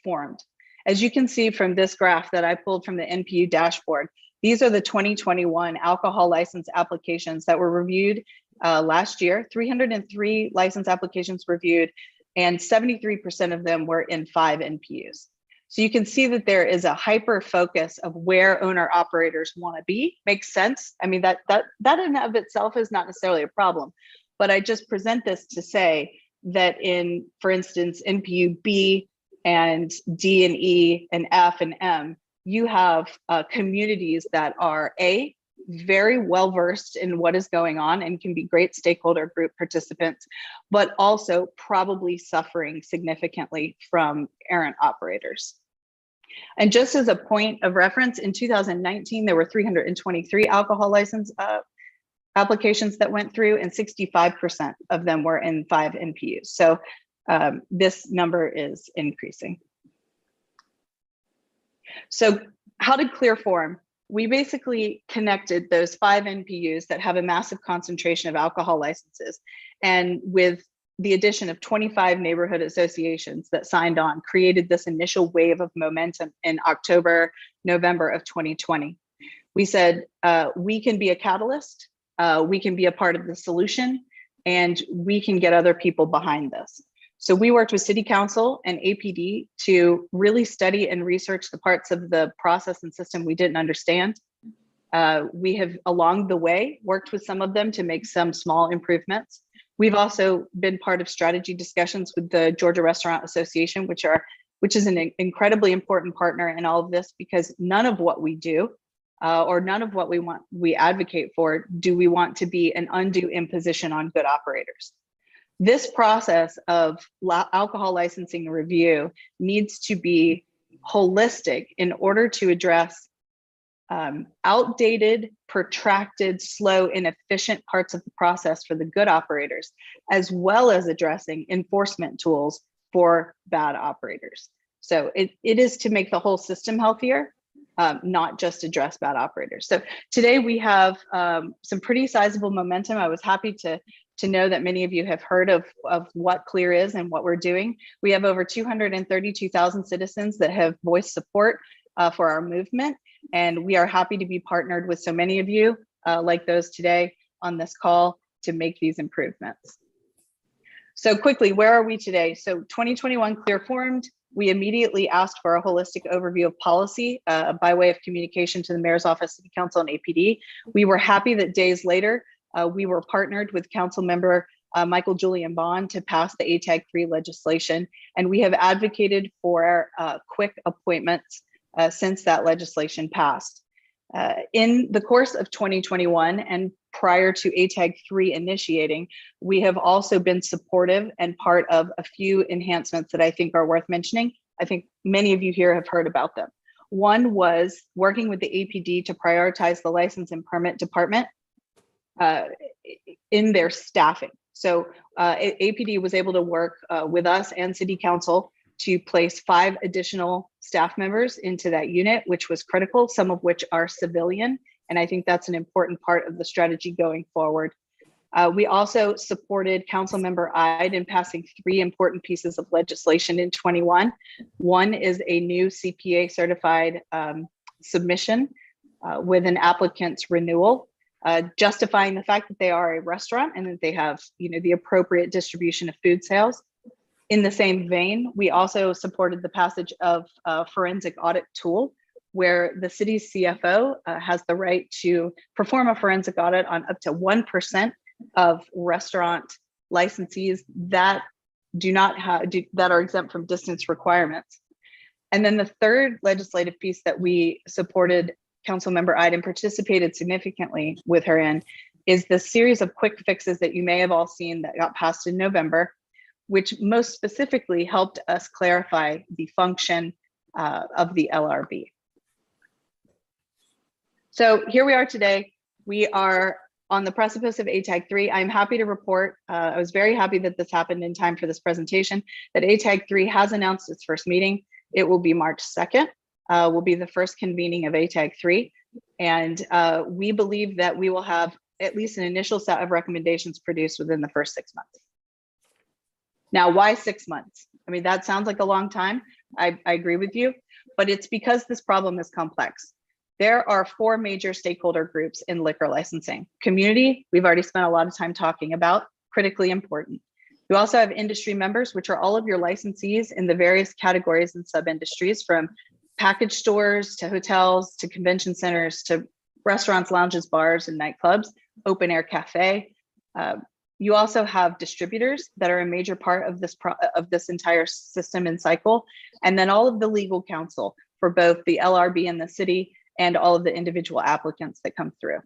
formed. As you can see from this graph that I pulled from the NPU dashboard, these are the 2021 alcohol license applications that were reviewed last year. 303 license applications reviewed, and 73% of them were in 5 NPUs. So you can see that there is a hyper focus of where owner operators want to be. Makes sense. I mean, that in and of itself is not necessarily a problem, but I just present this to say that in, for instance, NPU B and D and E and F and M, you have communities that are very well versed in what is going on and can be great stakeholder group participants, but also probably suffering significantly from errant operators. And just as a point of reference, in 2019, there were 323 alcohol license applications that went through, and 65% of them were in 5 NPUs. So this number is increasing. So how did CLEAR form? We basically connected those 5 NPUs that have a massive concentration of alcohol licenses, and with the addition of 25 neighborhood associations that signed on, created this initial wave of momentum in October, November of 2020. We said, we can be a catalyst, we can be a part of the solution, and we can get other people behind this. So we worked with City Council and APD to really study and research the parts of the process and system we didn't understand. We have, along the way, worked with some of them to make some small improvements. We've also been part of strategy discussions with the Georgia Restaurant Association, which is an incredibly important partner in all of this, because none of what we do or none of what we advocate for, do we want to be an undue imposition on good operators. This process of alcohol licensing review needs to be holistic in order to address outdated, protracted, slow, inefficient parts of the process for the good operators, as well as addressing enforcement tools for bad operators. So it is to make the whole system healthier, not just address bad operators. So today we have some pretty sizable momentum. I was happy to know that many of you have heard of what CLEAR is and what we're doing. We have over 232,000 citizens that have voiced support for our movement. And we are happy to be partnered with so many of you, like those today on this call, to make these improvements. So quickly, where are we today? So 2021 CLEAR formed. We immediately asked for a holistic overview of policy by way of communication to the Mayor's Office, City Council, and APD. We were happy that days later, we were partnered with Council Member Michael Julian Bond to pass the ATAG-3 legislation, and we have advocated for quick appointments since that legislation passed. In the course of 2021 and prior to ATAG-3 initiating, we have also been supportive and part of a few enhancements that I think are worth mentioning. I think many of you here have heard about them. One was working with the APD to prioritize the license and permit department in their staffing. So APD was able to work with us and City Council to place 5 additional staff members into that unit, which was critical, some of which are civilian. And I think that's an important part of the strategy going forward. We also supported Councilmember Ide in passing 3 important pieces of legislation in 21. One is a new CPA certified submission with an applicant's renewal, justifying the fact that they are a restaurant and that they have, the appropriate distribution of food sales. In the same vein, we also supported the passage of a forensic audit tool where the city's CFO has the right to perform a forensic audit on up to 1% of restaurant licensees that that are exempt from distance requirements. And then the third legislative piece that we supported Councilmember Ide and participated significantly with her in is the series of quick fixes that you may have all seen that got passed in November, which most specifically helped us clarify the function of the LRB. So here we are today. We are on the precipice of ATAG 3. I'm happy to report, I was very happy that this happened in time for this presentation, that ATAG 3 has announced its first meeting. It will be March 2nd, will be the first convening of ATAG 3. And we believe that we will have at least an initial set of recommendations produced within the first 6 months. Now, why 6 months? I mean, that sounds like a long time. I agree with you, but it's because this problem is complex. There are 4 major stakeholder groups in liquor licensing. Community, we've already spent a lot of time talking about, critically important. You also have industry members, which are all of your licensees in the various categories and sub-industries, from package stores to hotels to convention centers to restaurants, lounges, bars, and nightclubs, open air cafe. You also have distributors that are a major part of this entire system and cycle, and then all of the legal counsel for both the LRB and the city, and all of the individual applicants that come through.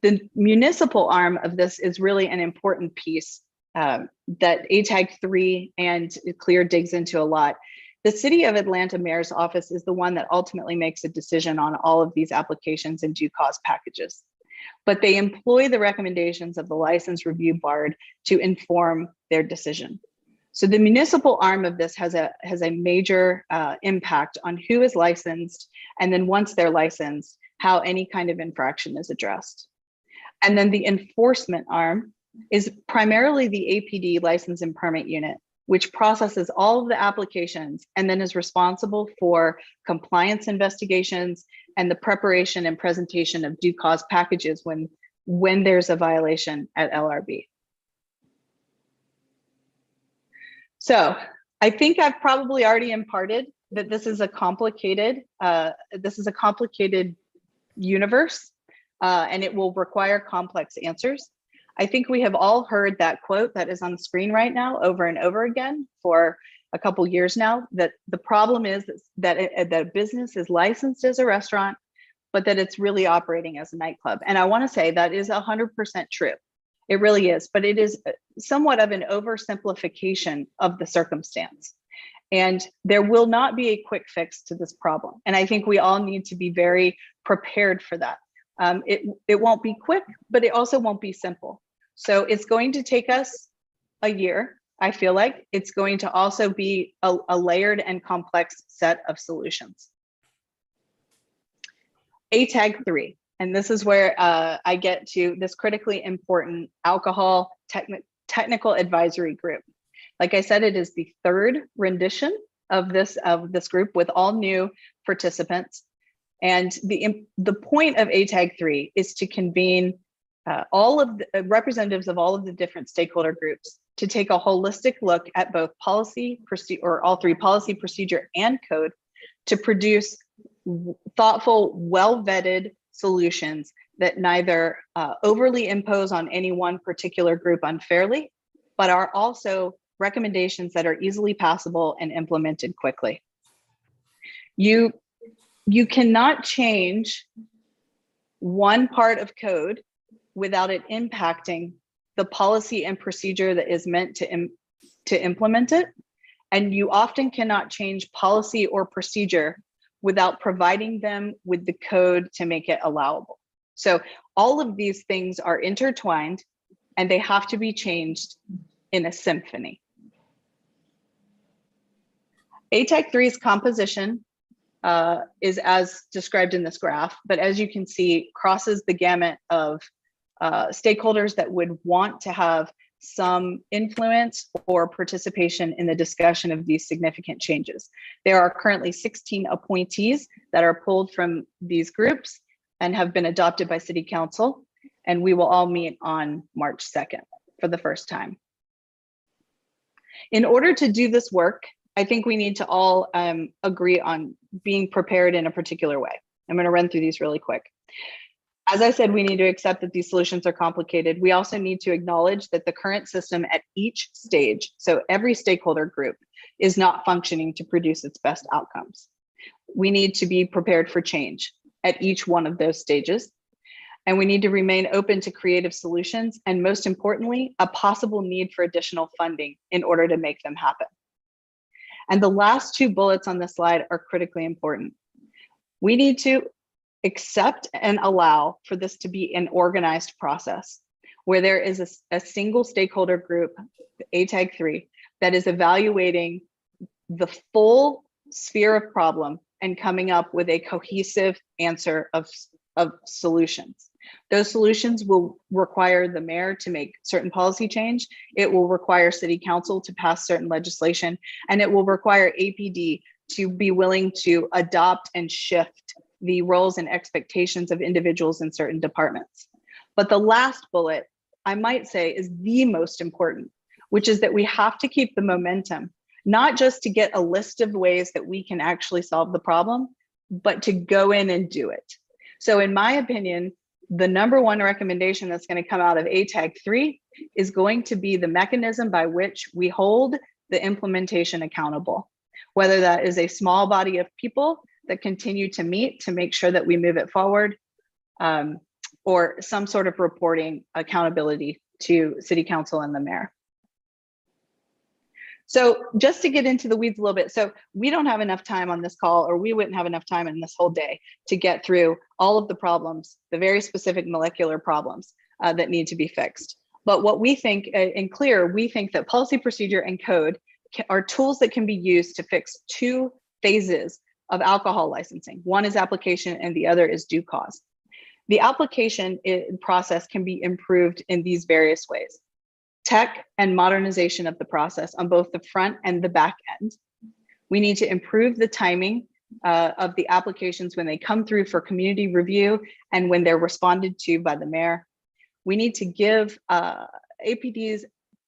The municipal arm of this is really an important piece that ATAG 3 and CLEAR digs into a lot. The City of Atlanta Mayor's Office is the one that ultimately makes a decision on all of these applications and due cause packages. But they employ the recommendations of the License Review Board to inform their decision. So the municipal arm of this has a major impact on who is licensed, and then once they're licensed, how any kind of infraction is addressed. And then the enforcement arm is primarily the APD license and permit unit, which processes all of the applications and then is responsible for compliance investigations and the preparation and presentation of due cause packages when there's a violation at LRB. So I think I've probably already imparted that this is a complicated universe, and it will require complex answers. I think we have all heard that quote that is on the screen right now over and over again for a couple years now, that the problem is that a business is licensed as a restaurant, but that it's really operating as a nightclub. And I want to say that is 100% true. It really is, but it is somewhat of an oversimplification of the circumstance. And there will not be a quick fix to this problem. And I think we all need to be very prepared for that. It won't be quick, but it also won't be simple. So it's going to take us a year. I feel like it's going to also be a layered and complex set of solutions. ATAG 3. And this is where I get to this critically important alcohol technical advisory group. Like I said, it is the 3rd rendition of this group with all new participants. And the point of ATAG 3 is to convene all of the representatives of all of the different stakeholder groups to take a holistic look at both policy, or all 3 policy, procedure, and code to produce thoughtful, well-vetted solutions that neither overly impose on any one particular group unfairly, but are also recommendations that are easily passable and implemented quickly. You cannot change one part of code without it impacting the policy and procedure that is meant to implement it. And you often cannot change policy or procedure without providing them with the code to make it allowable. So all of these things are intertwined and they have to be changed in a symphony. ATAG 3's composition is as described in this graph, but as you can see, crosses the gamut of stakeholders that would want to have some influence or participation in the discussion of these significant changes. There are currently 16 appointees that are pulled from these groups and have been adopted by City Council, and we will all meet on March 2nd for the first time. In order to do this work, I think we need to all agree on being prepared in a particular way. I'm going to run through these really quick. As I said, we need to accept that these solutions are complicated. We also need to acknowledge that the current system at each stage, so every stakeholder group, is not functioning to produce its best outcomes. We need to be prepared for change at each one of those stages. And we need to remain open to creative solutions, and most importantly, a possible need for additional funding in order to make them happen. And the last two bullets on this slide are critically important. We need to accept and allow for this to be an organized process where there is a single stakeholder group, ATAG 3, that is evaluating the full sphere of problem and coming up with a cohesive answer of solutions. Those solutions will require the mayor to make certain policy change. It will require City Council to pass certain legislation, and it will require APD to be willing to adopt and shift the roles and expectations of individuals in certain departments. But the last bullet, I might say, is the most important, which is that we have to keep the momentum, not just to get a list of ways that we can actually solve the problem, but to go in and do it. So in my opinion, the number one recommendation that's going to come out of ATAG 3 is going to be the mechanism by which we hold the implementation accountable, whether that is a small body of people that continue to meet to make sure that we move it forward, or some sort of reporting accountability to City Council and the mayor. So just to get into the weeds a little bit, so we don't have enough time on this call, or we wouldn't have enough time in this whole day to get through all of the problems, the very specific molecular problems that need to be fixed. But what we think, in Clear, we think that policy, procedure, and code are tools that can be used to fix two phases of alcohol licensing. One is application and the other is due cause. The application process can be improved in these various ways. Tech and modernization of the process on both the front and the back end. We need to improve the timing of the applications when they come through for community review and when they're responded to by the mayor. We need to give APD's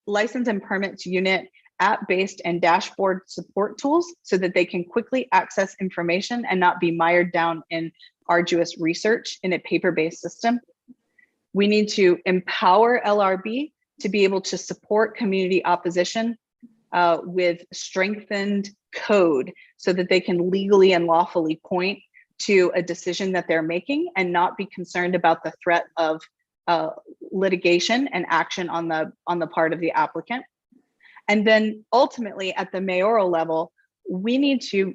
license and permits unit app-based and dashboard support tools so that they can quickly access information and not be mired down in arduous research in a paper-based system. We need to empower LRB to be able to support community opposition with strengthened code so that they can legally and lawfully point to a decision that they're making and not be concerned about the threat of litigation and action on the part of the applicant. And then ultimately at the mayoral level, we need to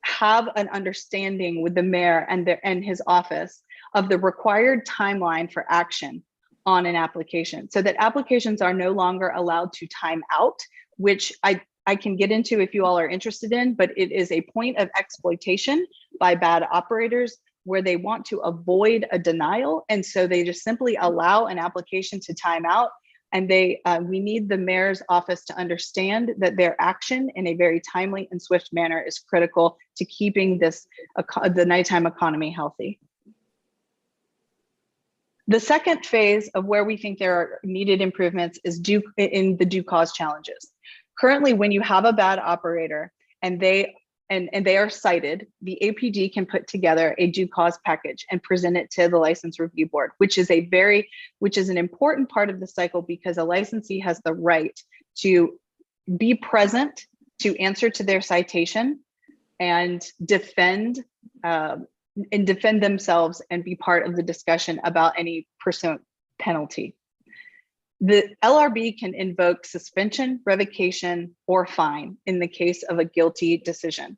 have an understanding with the mayor and his office of the required timeline for action on an application, so that applications are no longer allowed to time out, which I can get into if you all are interested in, but it is a point of exploitation by bad operators where they want to avoid a denial. And so they just simply allow an application to time out. And we need the mayor's office to understand that their action in a very timely and swift manner is critical to keeping the nighttime economy healthy. The second phase of where we think there are needed improvements is in the due cause challenges. Currently, when you have a bad operator and they are cited, the APD can put together a due cause package and present it to the license review board, which is an important part of the cycle because a licensee has the right to be present, to answer to their citation and defend themselves and be part of the discussion about any pursuant penalty. The LRB can invoke suspension, revocation, or fine in the case of a guilty decision.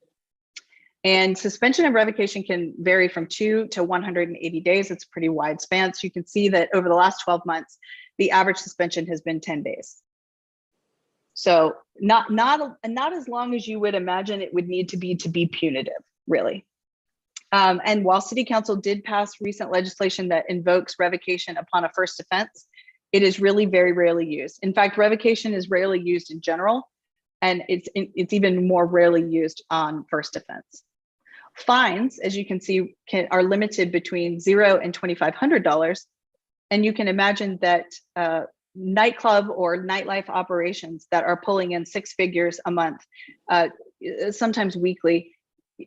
And suspension and revocation can vary from 2 to 180 days. It's a pretty wide span. So you can see that over the last 12 months, the average suspension has been 10 days. So not as long as you would imagine it would need to be punitive, really. And while City Council did pass recent legislation that invokes revocation upon a first offense, it is really very rarely used. In fact, revocation is rarely used in general, and it's even more rarely used on first offense. Fines, as you can see, are limited between $0 and $2,500, and you can imagine that nightclub or nightlife operations that are pulling in six figures a month, sometimes weekly,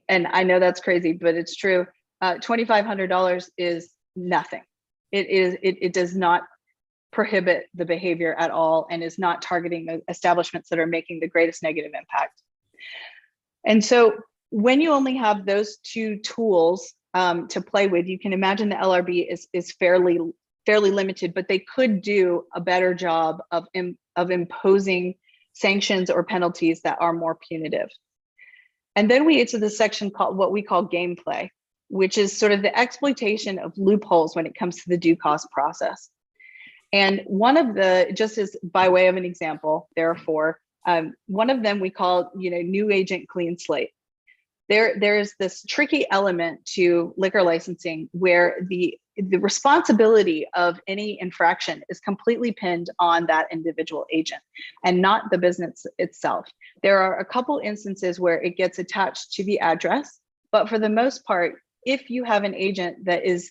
and I know that's crazy, but it's true. $2,500 is nothing. It does not prohibit the behavior at all, and is not targeting establishments that are making the greatest negative impact. And so when you only have those two tools to play with, you can imagine the LRB is fairly limited, but they could do a better job of imposing sanctions or penalties that are more punitive. And then we get to the section called what we call gameplay, which is sort of the exploitation of loopholes when it comes to the due cause process. And one of the, just as by way of an example, there are four. One of them we call, new agent clean slate. There's this tricky element to liquor licensing where the responsibility of any infraction is completely pinned on that individual agent and not the business itself. There are a couple instances where it gets attached to the address, but for the most part, if you have an agent that is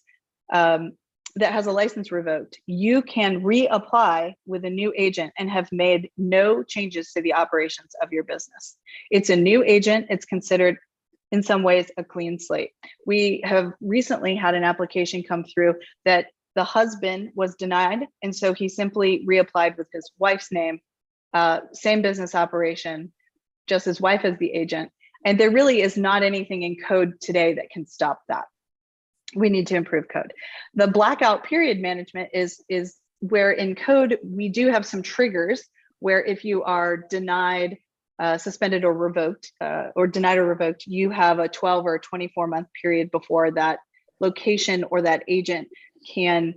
that has a license revoked, you can reapply with a new agent and have made no changes to the operations of your business. It's a new agent. It's considered in some ways a clean slate. We have recently had an application come through that the husband was denied, and so he simply reapplied with his wife's name, same business operation, just his wife as the agent. And there really is not anything in code today that can stop that. We need to improve code. The blackout period management is where in code we do have some triggers where if you are denied, suspended or revoked, or denied or revoked, you have a 12 or 24-month period before that location or that agent can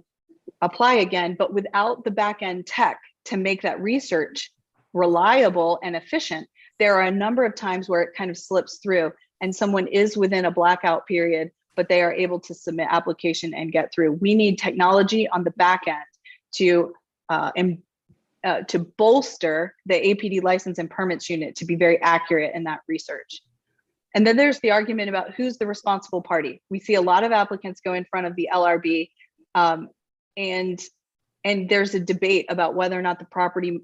apply again. But without the back-end tech to make that research reliable and efficient, there are a number of times where it kind of slips through and someone is within a blackout period, but they are able to submit application and get through. We need technology on the back end to bolster the APD license and permits unit to be very accurate in that research. And then there's the argument about who's the responsible party. We see a lot of applicants go in front of the LRB, and there's a debate about whether or not the property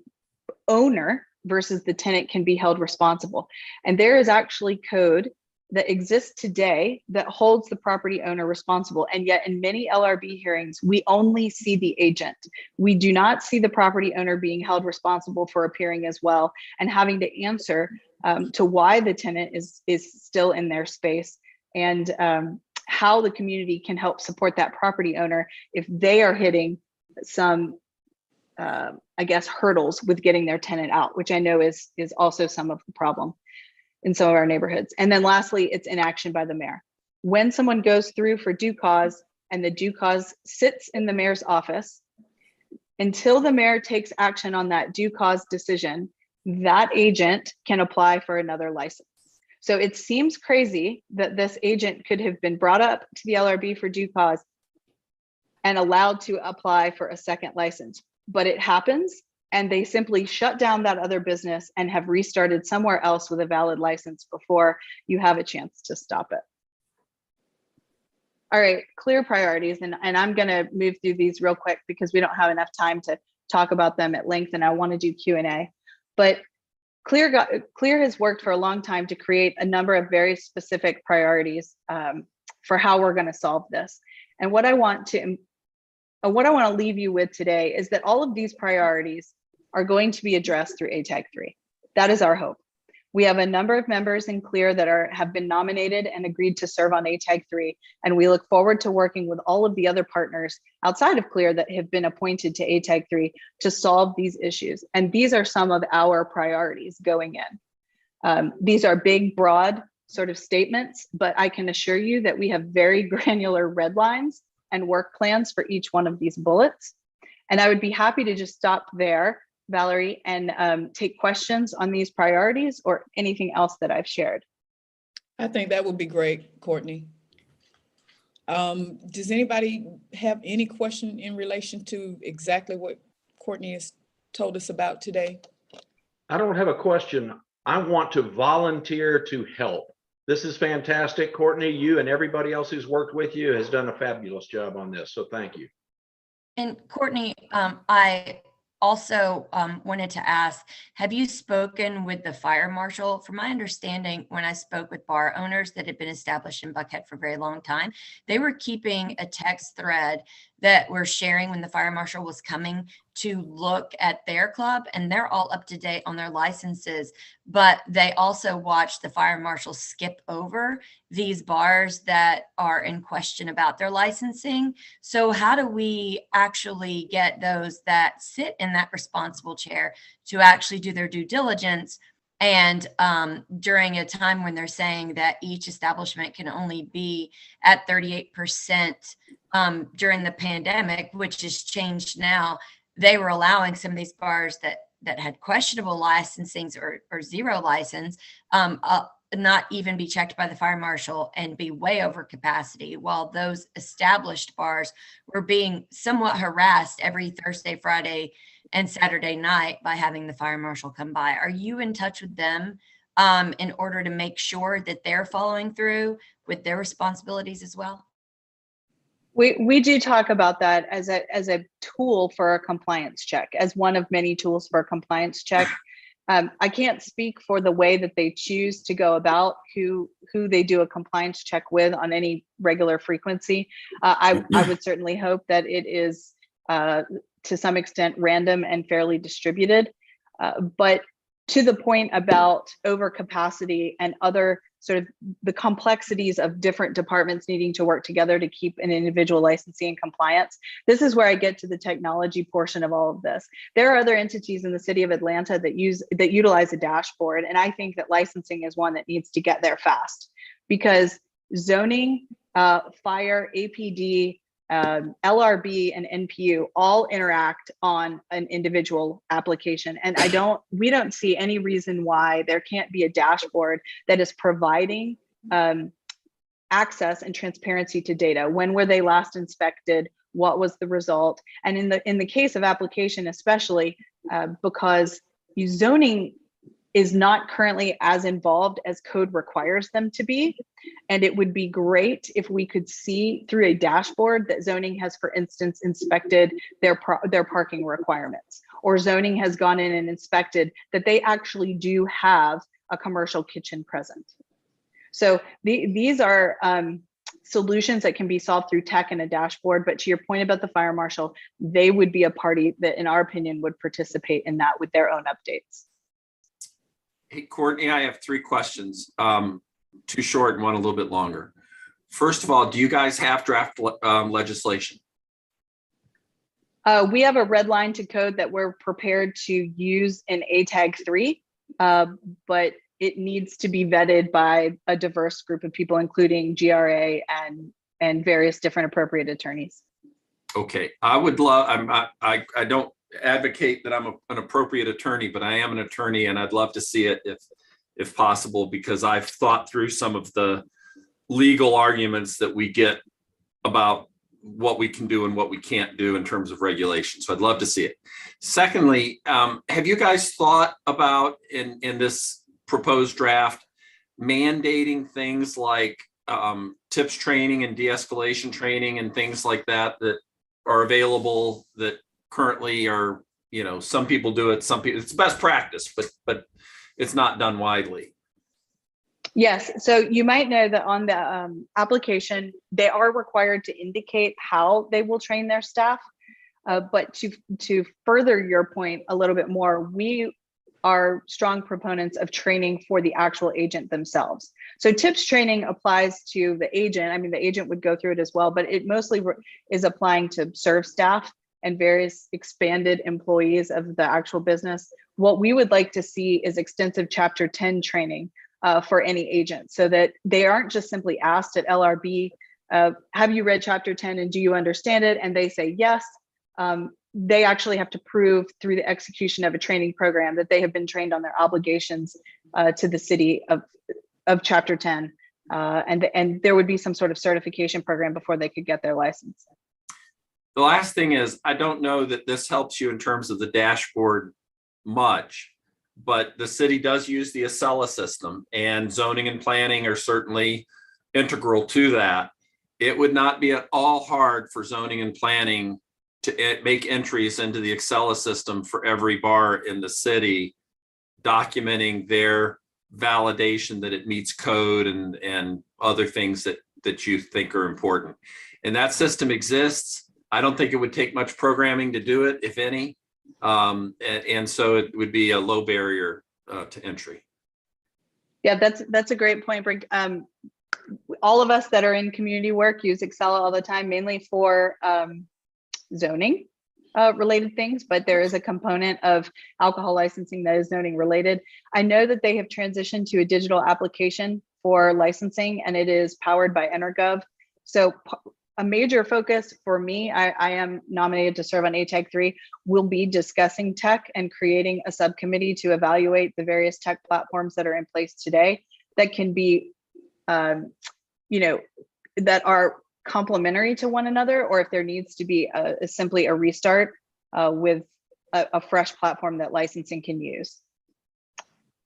owner versus the tenant can be held responsible. And there is actually code that exists today that holds the property owner responsible. And yet in many LRB hearings, we only see the agent. We do not see the property owner being held responsible for appearing as well and having to answer to why the tenant is still in their space, and how the community can help support that property owner if they are hitting some, I guess, hurdles with getting their tenant out, which I know is also some of the problem in some of our neighborhoods. And then lastly, it's inaction by the mayor. When someone goes through for due cause and the due cause sits in the mayor's office, until the mayor takes action on that due cause decision, that agent can apply for another license. So it seems crazy that this agent could have been brought up to the LRB for due cause and allowed to apply for a second license, but it happens. And they simply shut down that other business and have restarted somewhere else with a valid license before you have a chance to stop it. All right, clear priorities. And I'm gonna move through these real quick because we don't have enough time to talk about them at length, and I wanna do Q&A. But Clear has worked for a long time to create a number of very specific priorities for how we're gonna solve this. And what I want to leave you with today is that all of these priorities are going to be addressed through ATAG 3. That is our hope. We have a number of members in Clear that have been nominated and agreed to serve on ATAG 3, and we look forward to working with all of the other partners outside of Clear that have been appointed to ATAG 3 to solve these issues. And these are some of our priorities going in. These are big, broad sort of statements, but I can assure you that we have very granular red lines and work plans for each one of these bullets. And I would be happy to just stop there Valerie, and take questions on these priorities or anything else that I've shared. I think that would be great, Courtney. Does anybody have any question in relation to exactly what Courtney has told us about today? I don't have a question. I want to volunteer to help. This is fantastic. Courtney, you and everybody else who's worked with you has done a fabulous job on this. So thank you. And Courtney, I also wanted to ask, have you spoken with the fire marshal? From my understanding, when I spoke with bar owners that had been established in Buckhead for a very long time, they were keeping a text thread that we're sharing when the fire marshal was coming to look at their club, and they're all up to date on their licenses. But they also watch the fire marshal skip over these bars that are in question about their licensing. So how do we actually get those that sit in that responsible chair to actually do their due diligence? And during a time when they're saying that each establishment can only be at 38% during the pandemic, which has changed now, they were allowing some of these bars that had questionable licensings or zero license, not even be checked by the fire marshal and be way over capacity, while those established bars were being somewhat harassed every Thursday, Friday, and Saturday night by having the fire marshal come by. Are you in touch with them in order to make sure that they're following through with their responsibilities as well? We do talk about that as a tool for a compliance check, as one of many tools for a compliance check. I can't speak for the way that they choose to go about who they do a compliance check with on any regular frequency. I would certainly hope that it is to some extent random and fairly distributed. But to the point about overcapacity and other sort of the complexities of different departments needing to work together to keep an individual licensee in compliance, this is where I get to the technology portion of all of this. There are other entities in the city of Atlanta that utilize a dashboard, and I think that licensing is one that needs to get there fast, because zoning, fire, APD, LRB, and NPU all interact on an individual application. And we don't see any reason why there can't be a dashboard that is providing access and transparency to data. When were they last inspected? What was the result? And in the case of application, especially because zoning is not currently as involved as code requires them to be. And it would be great if we could see through a dashboard that zoning has, for instance, inspected their parking requirements, or zoning has gone in and inspected that they actually do have a commercial kitchen present. So these are solutions that can be solved through tech and a dashboard. But to your point about the fire marshal, they would be a party that, in our opinion, would participate in that with their own updates. Hey, Courtney, I have 3 questions, 2 short and 1 a little bit longer. First of all, do you guys have draft legislation? We have a red line to code that we're prepared to use in ATAG 3, but it needs to be vetted by a diverse group of people, including GRA and various different appropriate attorneys. Okay, I would love, I don't advocate that I'm an appropriate attorney, but I am an attorney, and I'd love to see it if possible, because I've thought through some of the legal arguments that we get about what we can do and what we can't do in terms of regulation. So I'd love to see it. Secondly, have you guys thought about in this proposed draft mandating things like tips training and de-escalation training and things like that are available that currently are, some people do it, some people, it's best practice, but it's not done widely. Yes, so you might know that on the application, they are required to indicate how they will train their staff. But to further your point a little bit more, we are strong proponents of training for the actual agent themselves. So tips training applies to the agent. I mean, the agent would go through it as well, but it mostly is applying to serve staff and various expanded employees of the actual business. What we would like to see is extensive Chapter 10 training for any agent, so that they aren't just simply asked at LRB, have you read Chapter 10 and do you understand it? And they say yes. they actually have to prove through the execution of a training program that they have been trained on their obligations to the city of Chapter 10. And there would be some sort of certification program before they could get their license. The last thing is, I don't know that this helps you in terms of the dashboard much, but the city does use the Acela system, and zoning and planning are certainly integral to that. It would not be at all hard for zoning and planning to make entries into the Acela system for every bar in the city, documenting their validation that it meets code and other things that you think are important. And that system exists. I don't think it would take much programming to do it, if any. And so it would be a low barrier to entry. Yeah, that's a great point, Brink. All of us that are in community work use Acela all the time, mainly for zoning related things, but there is a component of alcohol licensing that is zoning related. I know that they have transitioned to a digital application for licensing, and it is powered by EnerGov. So a major focus for me, I am nominated to serve on ATAG 3, will be discussing tech and creating a subcommittee to evaluate the various tech platforms that are in place today that can be, that are complementary to one another, or if there needs to be simply a restart with a fresh platform that licensing can use.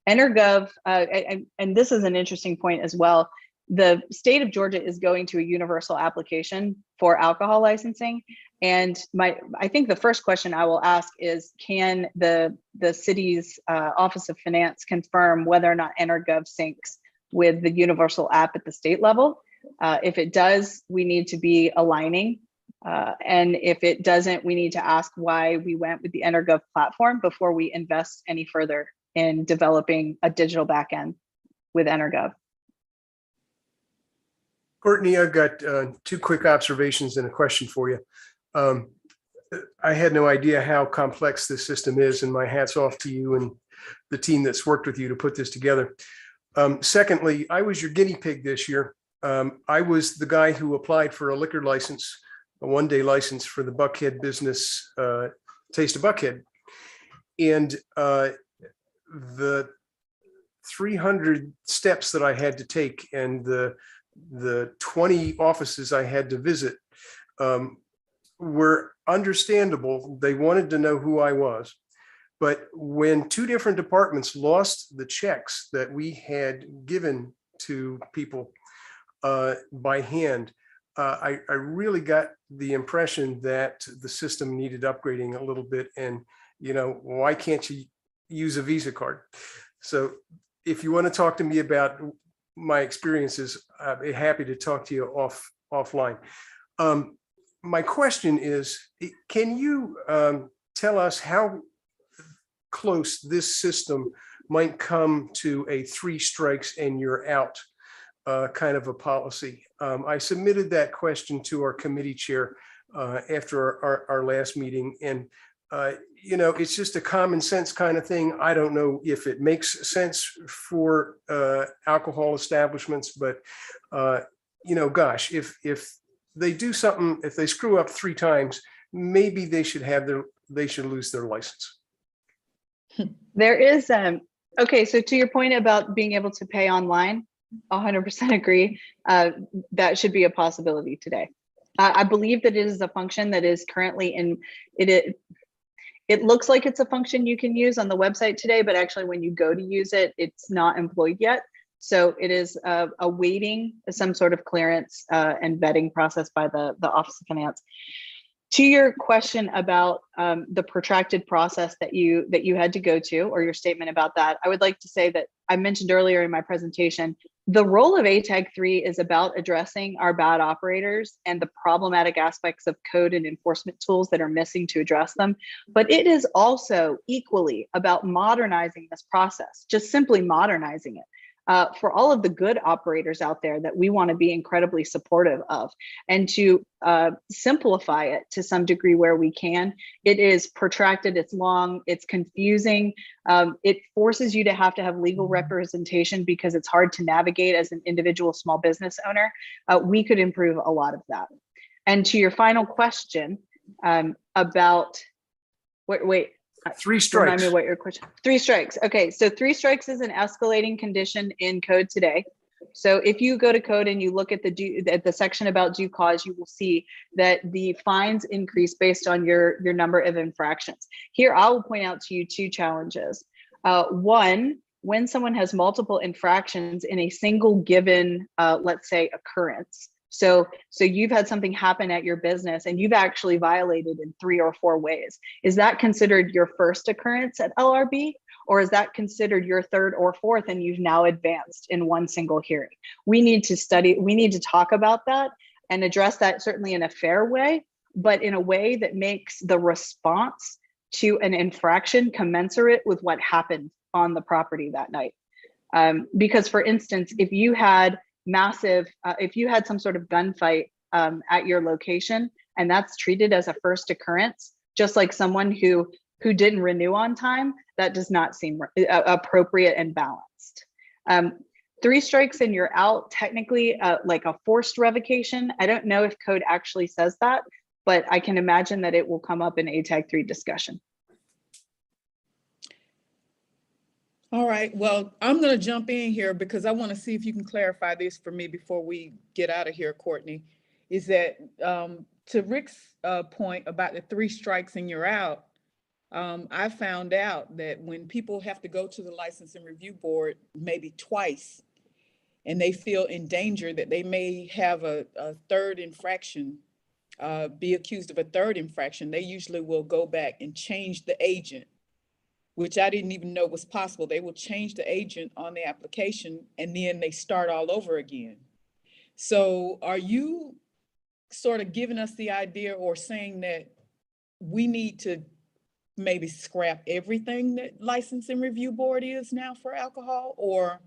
EnerGov, and this is an interesting point as well, the state of Georgia is going to a universal application for alcohol licensing. And I think the first question I will ask is, can the city's Office of Finance confirm whether or not EnerGov syncs with the universal app at the state level? If it does, we need to be aligning. And if it doesn't, we need to ask why we went with the EnerGov platform before we invest any further in developing a digital backend with EnerGov. Courtney, I've got two quick observations and a question for you. I had no idea how complex this system is, and my hat's off to you and the team that's worked with you to put this together. Secondly, I was your guinea pig this year. I was the guy who applied for a liquor license, a one-day license for the Buckhead business, Taste of Buckhead. And the 300 steps that I had to take and the 20 offices I had to visit were understandable. They wanted to know who I was. But when two different departments lost the checks that we had given to people by hand, I really got the impression that the system needed upgrading a little bit. And, why can't you use a Visa card? So if you want to talk to me about my experiences, I'd be happy to talk to you offline. My question is, can you tell us how close this system might come to a 3 strikes and you're out kind of a policy? I submitted that question to our committee chair after our last meeting, and it's just a common sense kind of thing. I don't know if it makes sense for alcohol establishments, but gosh, if they do something, if they screw up 3 times, maybe they should lose their license. There is okay, so to your point about being able to pay online, 100% agree. That should be a possibility today. I believe that it is a function that is currently in it. It looks like it's a function you can use on the website today, but actually when you go to use it, it's not employed yet. So it is awaiting some sort of clearance and vetting process by the Office of Finance. To your question about the protracted process that you had to go to, or your statement about that, I would like to say that I mentioned earlier in my presentation, the role of ATAG 3 is about addressing our bad operators and the problematic aspects of code and enforcement tools that are missing to address them. But it is also equally about modernizing this process, just simply modernizing it. For all of the good operators out there that we want to be incredibly supportive of, and to simplify it to some degree where we can. It is protracted, it's long, it's confusing. It forces you to have legal representation because it's hard to navigate as an individual small business owner. We could improve a lot of that. And to your final question about Wait. 3 Remind strikes. me what your question. 3 strikes. Okay, so 3 strikes is an escalating condition in code today. So if you go to code and you look at the section about due cause, you will see that the fines increase based on your number of infractions. Here, I will point out to you 2 challenges. One, when someone has multiple infractions in a single given, let's say, occurrence. So you've had something happen at your business and you've actually violated in 3 or 4 ways. Is that considered your first occurrence at LRB? Or is that considered your 3rd or 4th and you've now advanced in one single hearing? We need to talk about that and address that certainly in a fair way, but in a way that makes the response to an infraction commensurate with what happened on the property that night. Because for instance, if you had some sort of gunfight at your location and that's treated as a first occurrence, just like someone who didn't renew on time, that does not seem appropriate and balanced. 3 strikes and you're out, technically like a forced revocation. I don't know if code actually says that, but I can imagine that it will come up in ATAG 3 discussion. All right, well, I'm going to jump in here because I want to see if you can clarify this for me before we get out of here, Courtney. Is that to Rick's point about the 3 strikes and you're out, I found out that when people have to go to the Licensing Review Board maybe twice and they feel in danger that they may have a 3rd infraction, be accused of a 3rd infraction, they usually will go back and change the agent, which I didn't even know was possible. They will change the agent on the application and then they start all over again. So are you sort of giving us the idea or saying that we need to maybe scrap everything that Licensing Review Board is now for alcohol? Or,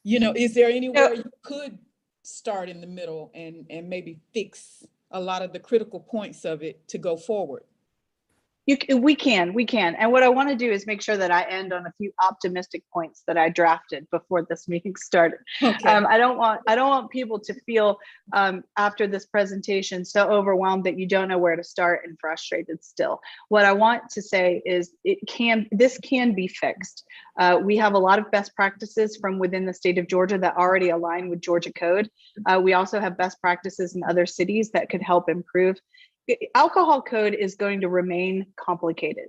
is there anywhere you could start in the middle and maybe fix a lot of the critical points of it to go forward? We can. And what I want to do is make sure that I end on a few optimistic points that I drafted before this meeting started. Okay. I don't want people to feel after this presentation so overwhelmed that you don't know where to start and frustrated still. What I want to say is this can be fixed. We have a lot of best practices from within the state of Georgia that already align with Georgia code. We also have best practices in other cities that could help improve. Alcohol code is going to remain complicated.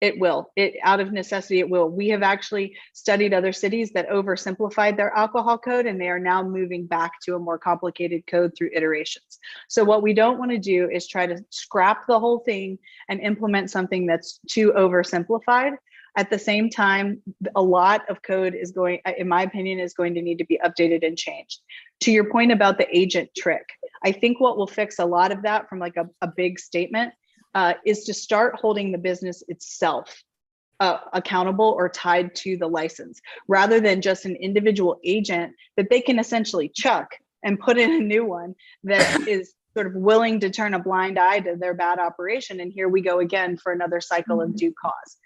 It will. Out of necessity, it will. We have actually studied other cities that oversimplified their alcohol code, and they are now moving back to a more complicated code through iterations. So what we don't want to do is try to scrap the whole thing and implement something that's too oversimplified. At the same time, a lot of code is going, in my opinion, is going to need to be updated and changed. To your point about the agent trick, I think what will fix a lot of that from like a big statement is to start holding the business itself accountable or tied to the license, rather than just an individual agent that they can essentially chuck and put in a new one that is sort of willing to turn a blind eye to their bad operation. And here we go again for another cycle of due cause.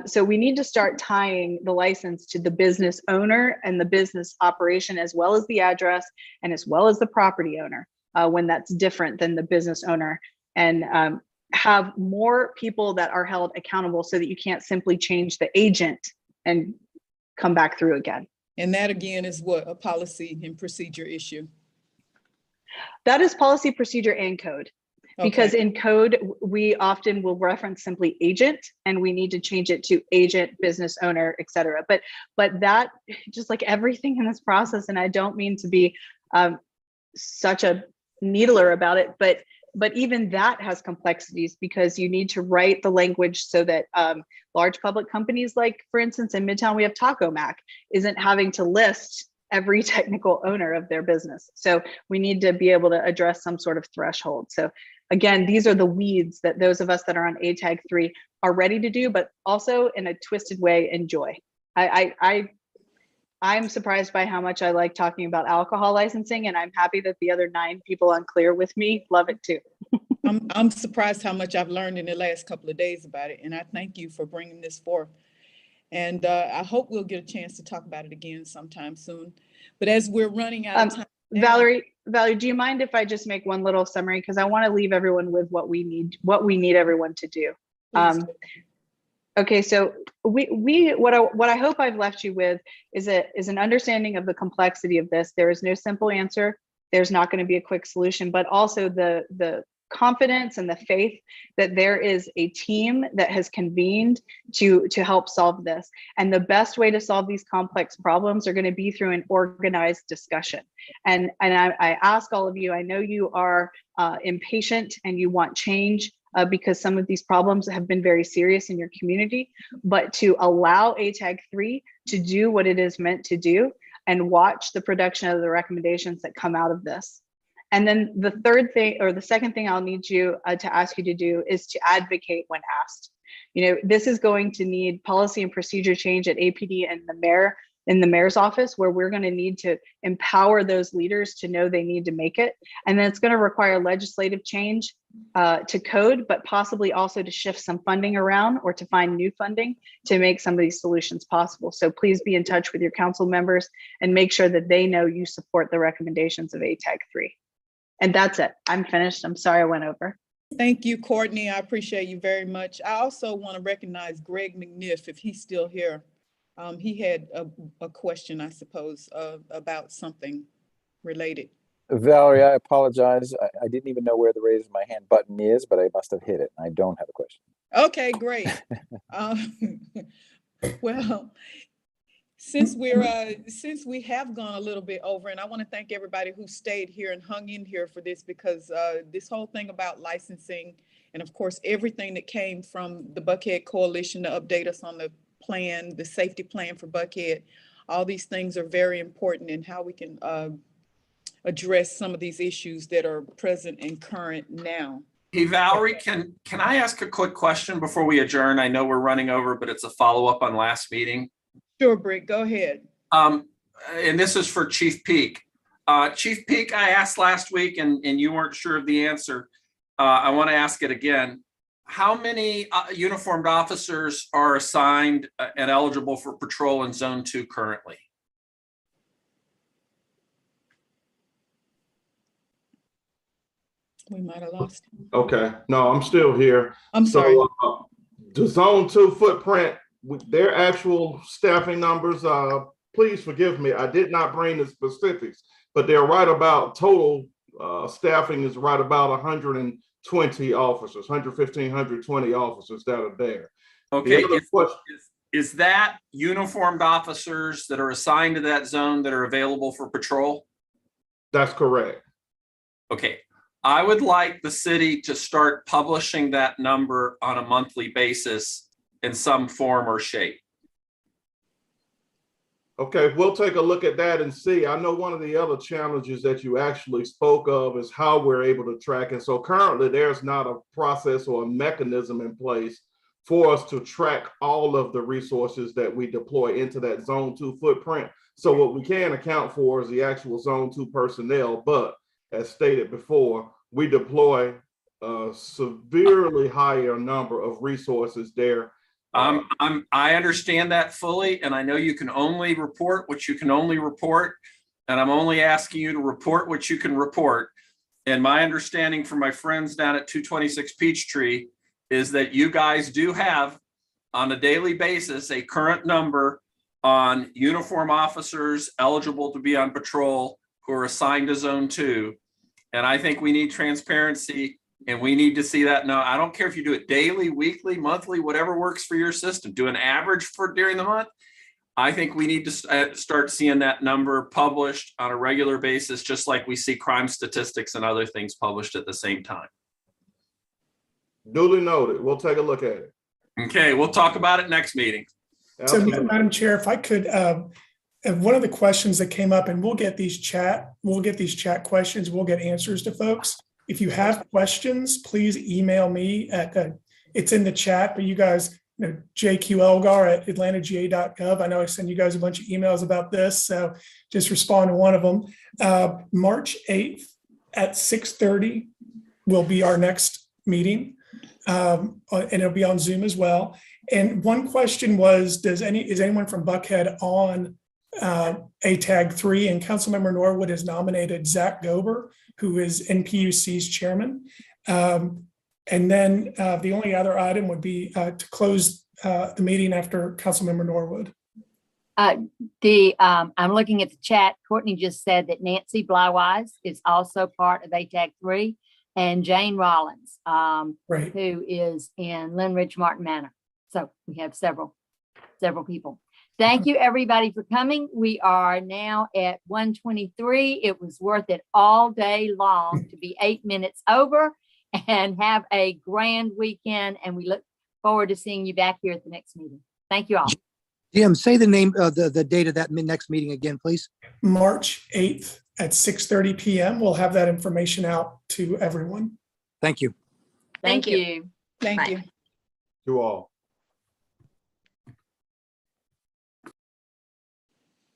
So we need to start tying the license to the business owner and the business operation, as well as the address and as well as the property owner, when that's different than the business owner, and have more people that are held accountable so that you can't simply change the agent and come back through again. And that again is what, a policy and procedure issue? That is policy, procedure, and code. Because in code, we often will reference simply agent, and we need to change it to agent, business owner, et cetera. But that, just like everything in this process, and I don't mean to be such a needler about it, but even that has complexities, because you need to write the language so that large public companies, like for instance in Midtown, we have Taco Mac, isn't having to list every technical owner of their business. So we need to be able to address some sort of threshold. So again, these are the weeds that those of us that are on ATAG 3 are ready to do, but also in a twisted way enjoy. I'm surprised by how much I like talking about alcohol licensing, and I'm happy that the other 9 people on Clear with me love it too. I'm surprised how much I've learned in the last couple of days about it, and I thank you for bringing this forth. And I hope we'll get a chance to talk about it again sometime soon. But as we're running out of time now, Valerie, do you mind if I just make one little summary? Because I want to leave everyone with what we need everyone to do. Please. Okay, so what I hope I've left you with is an understanding of the complexity of this. There is no simple answer. There's not going to be a quick solution, but also the confidence and the faith that there is a team that has convened to help solve this. And the best way to solve these complex problems are going to be through an organized discussion. And I ask all of you, I know you are impatient and you want change, because some of these problems have been very serious in your community, but to allow ATAG 3 to do what it is meant to do and watch the production of the recommendations that come out of this. And then the third thing, or the second thing I'll need you to ask you to do is to advocate when asked. You know, this is going to need policy and procedure change at APD and the mayor's office, where we're going to need to empower those leaders to know they need to make it. And then it's going to require legislative change to code, but possibly also to shift some funding around or to find new funding to make some of these solutions possible. So please be in touch with your council members and make sure that they know you support the recommendations of ATAG 3. And that's it. I'm finished. I'm sorry I went over. Thank you, Courtney. I appreciate you very much. I also want to recognize Greg McNiff, if he's still here. He had a question, I suppose, about something related. Valerie, I apologize. I didn't even know where the raise my hand button is, but I must have hit it. I don't have a question. Okay, great. Well, since we have gone a little bit over, and I want to thank everybody who stayed here and hung in here for this, because this whole thing about licensing, and of course, everything that came from the Buckhead Coalition to update us on the plan, the safety plan for Buckhead, all these things are very important in how we can address some of these issues that are present and current now. Hey, Valerie, can I ask a quick question before we adjourn? I know we're running over, but it's a follow-up on last meeting. Sure, Britt, go ahead. And this is for Chief Peak. Chief Peak, I asked last week and you weren't sure of the answer. I want to ask it again. How many uniformed officers are assigned and eligible for patrol in Zone 2 currently? We might have lost him. Okay, no, I'm still here. I'm sorry. So, the Zone 2 footprint, with their actual staffing numbers, please forgive me, I did not bring the specifics, but they're right about total staffing is right about 120 officers, 115, 120 officers that are there. Okay, is that uniformed officers that are assigned to that zone that are available for patrol? That's correct. Okay, I would like the city to start publishing that number on a monthly basis in some form or shape. Okay, we'll take a look at that and see. I know one of the other challenges that you actually spoke of is how we're able to track. And so currently there's not a process or a mechanism in place for us to track all of the resources that we deploy into that Zone 2 footprint. So what we can account for is the actual Zone 2 personnel, but as stated before, we deploy a severely higher number of resources there. I understand that fully, and I know you can only report what you can only report, and I'm only asking you to report what you can report. And my understanding from my friends down at 226 Peachtree is that you guys do have on a daily basis a current number on uniform officers eligible to be on patrol who are assigned to Zone 2. And I think we need transparency. And we need to see that. Now, I don't care if you do it daily, weekly, monthly, whatever works for your system. Do an average for during the month. I think we need to start seeing that number published on a regular basis, just like we see crime statistics and other things published at the same time. Duly noted. We'll take a look at it. Okay, we'll talk about it next meeting. So, Madam Chair, if I could, one of the questions that came up, and we'll get these chat questions, we'll get answers to folks. If you have questions, please email me at it's in the chat, but you guys, jqelgar@atlantaga.gov. I know I send you guys a bunch of emails about this, so just respond to one of them. March 8th at 6:30 will be our next meeting, and it'll be on Zoom as well. And one question was, is anyone from Buckhead on ATAG 3? And Councilmember Norwood has nominated Zach Gober, who is NPUC's chairman. And then the only other item would be to close the meeting after Councilmember Norwood. I'm looking at the chat. Courtney just said that Nancy Blywise is also part of ATAG 3, and Jane Rollins, Right. who is in Lynn Ridge Martin Manor. So we have several people. Thank you, everybody, for coming. We are now at 1:23. It was worth it all day long to be 8 minutes over, and have a grand weekend. And we look forward to seeing you back here at the next meeting. Thank you all. Jim, say the name of the date of that next meeting again, please. March 8th at 6:30 p.m. We'll have that information out to everyone. Thank you. Thank you. Thank Bye. you. You all.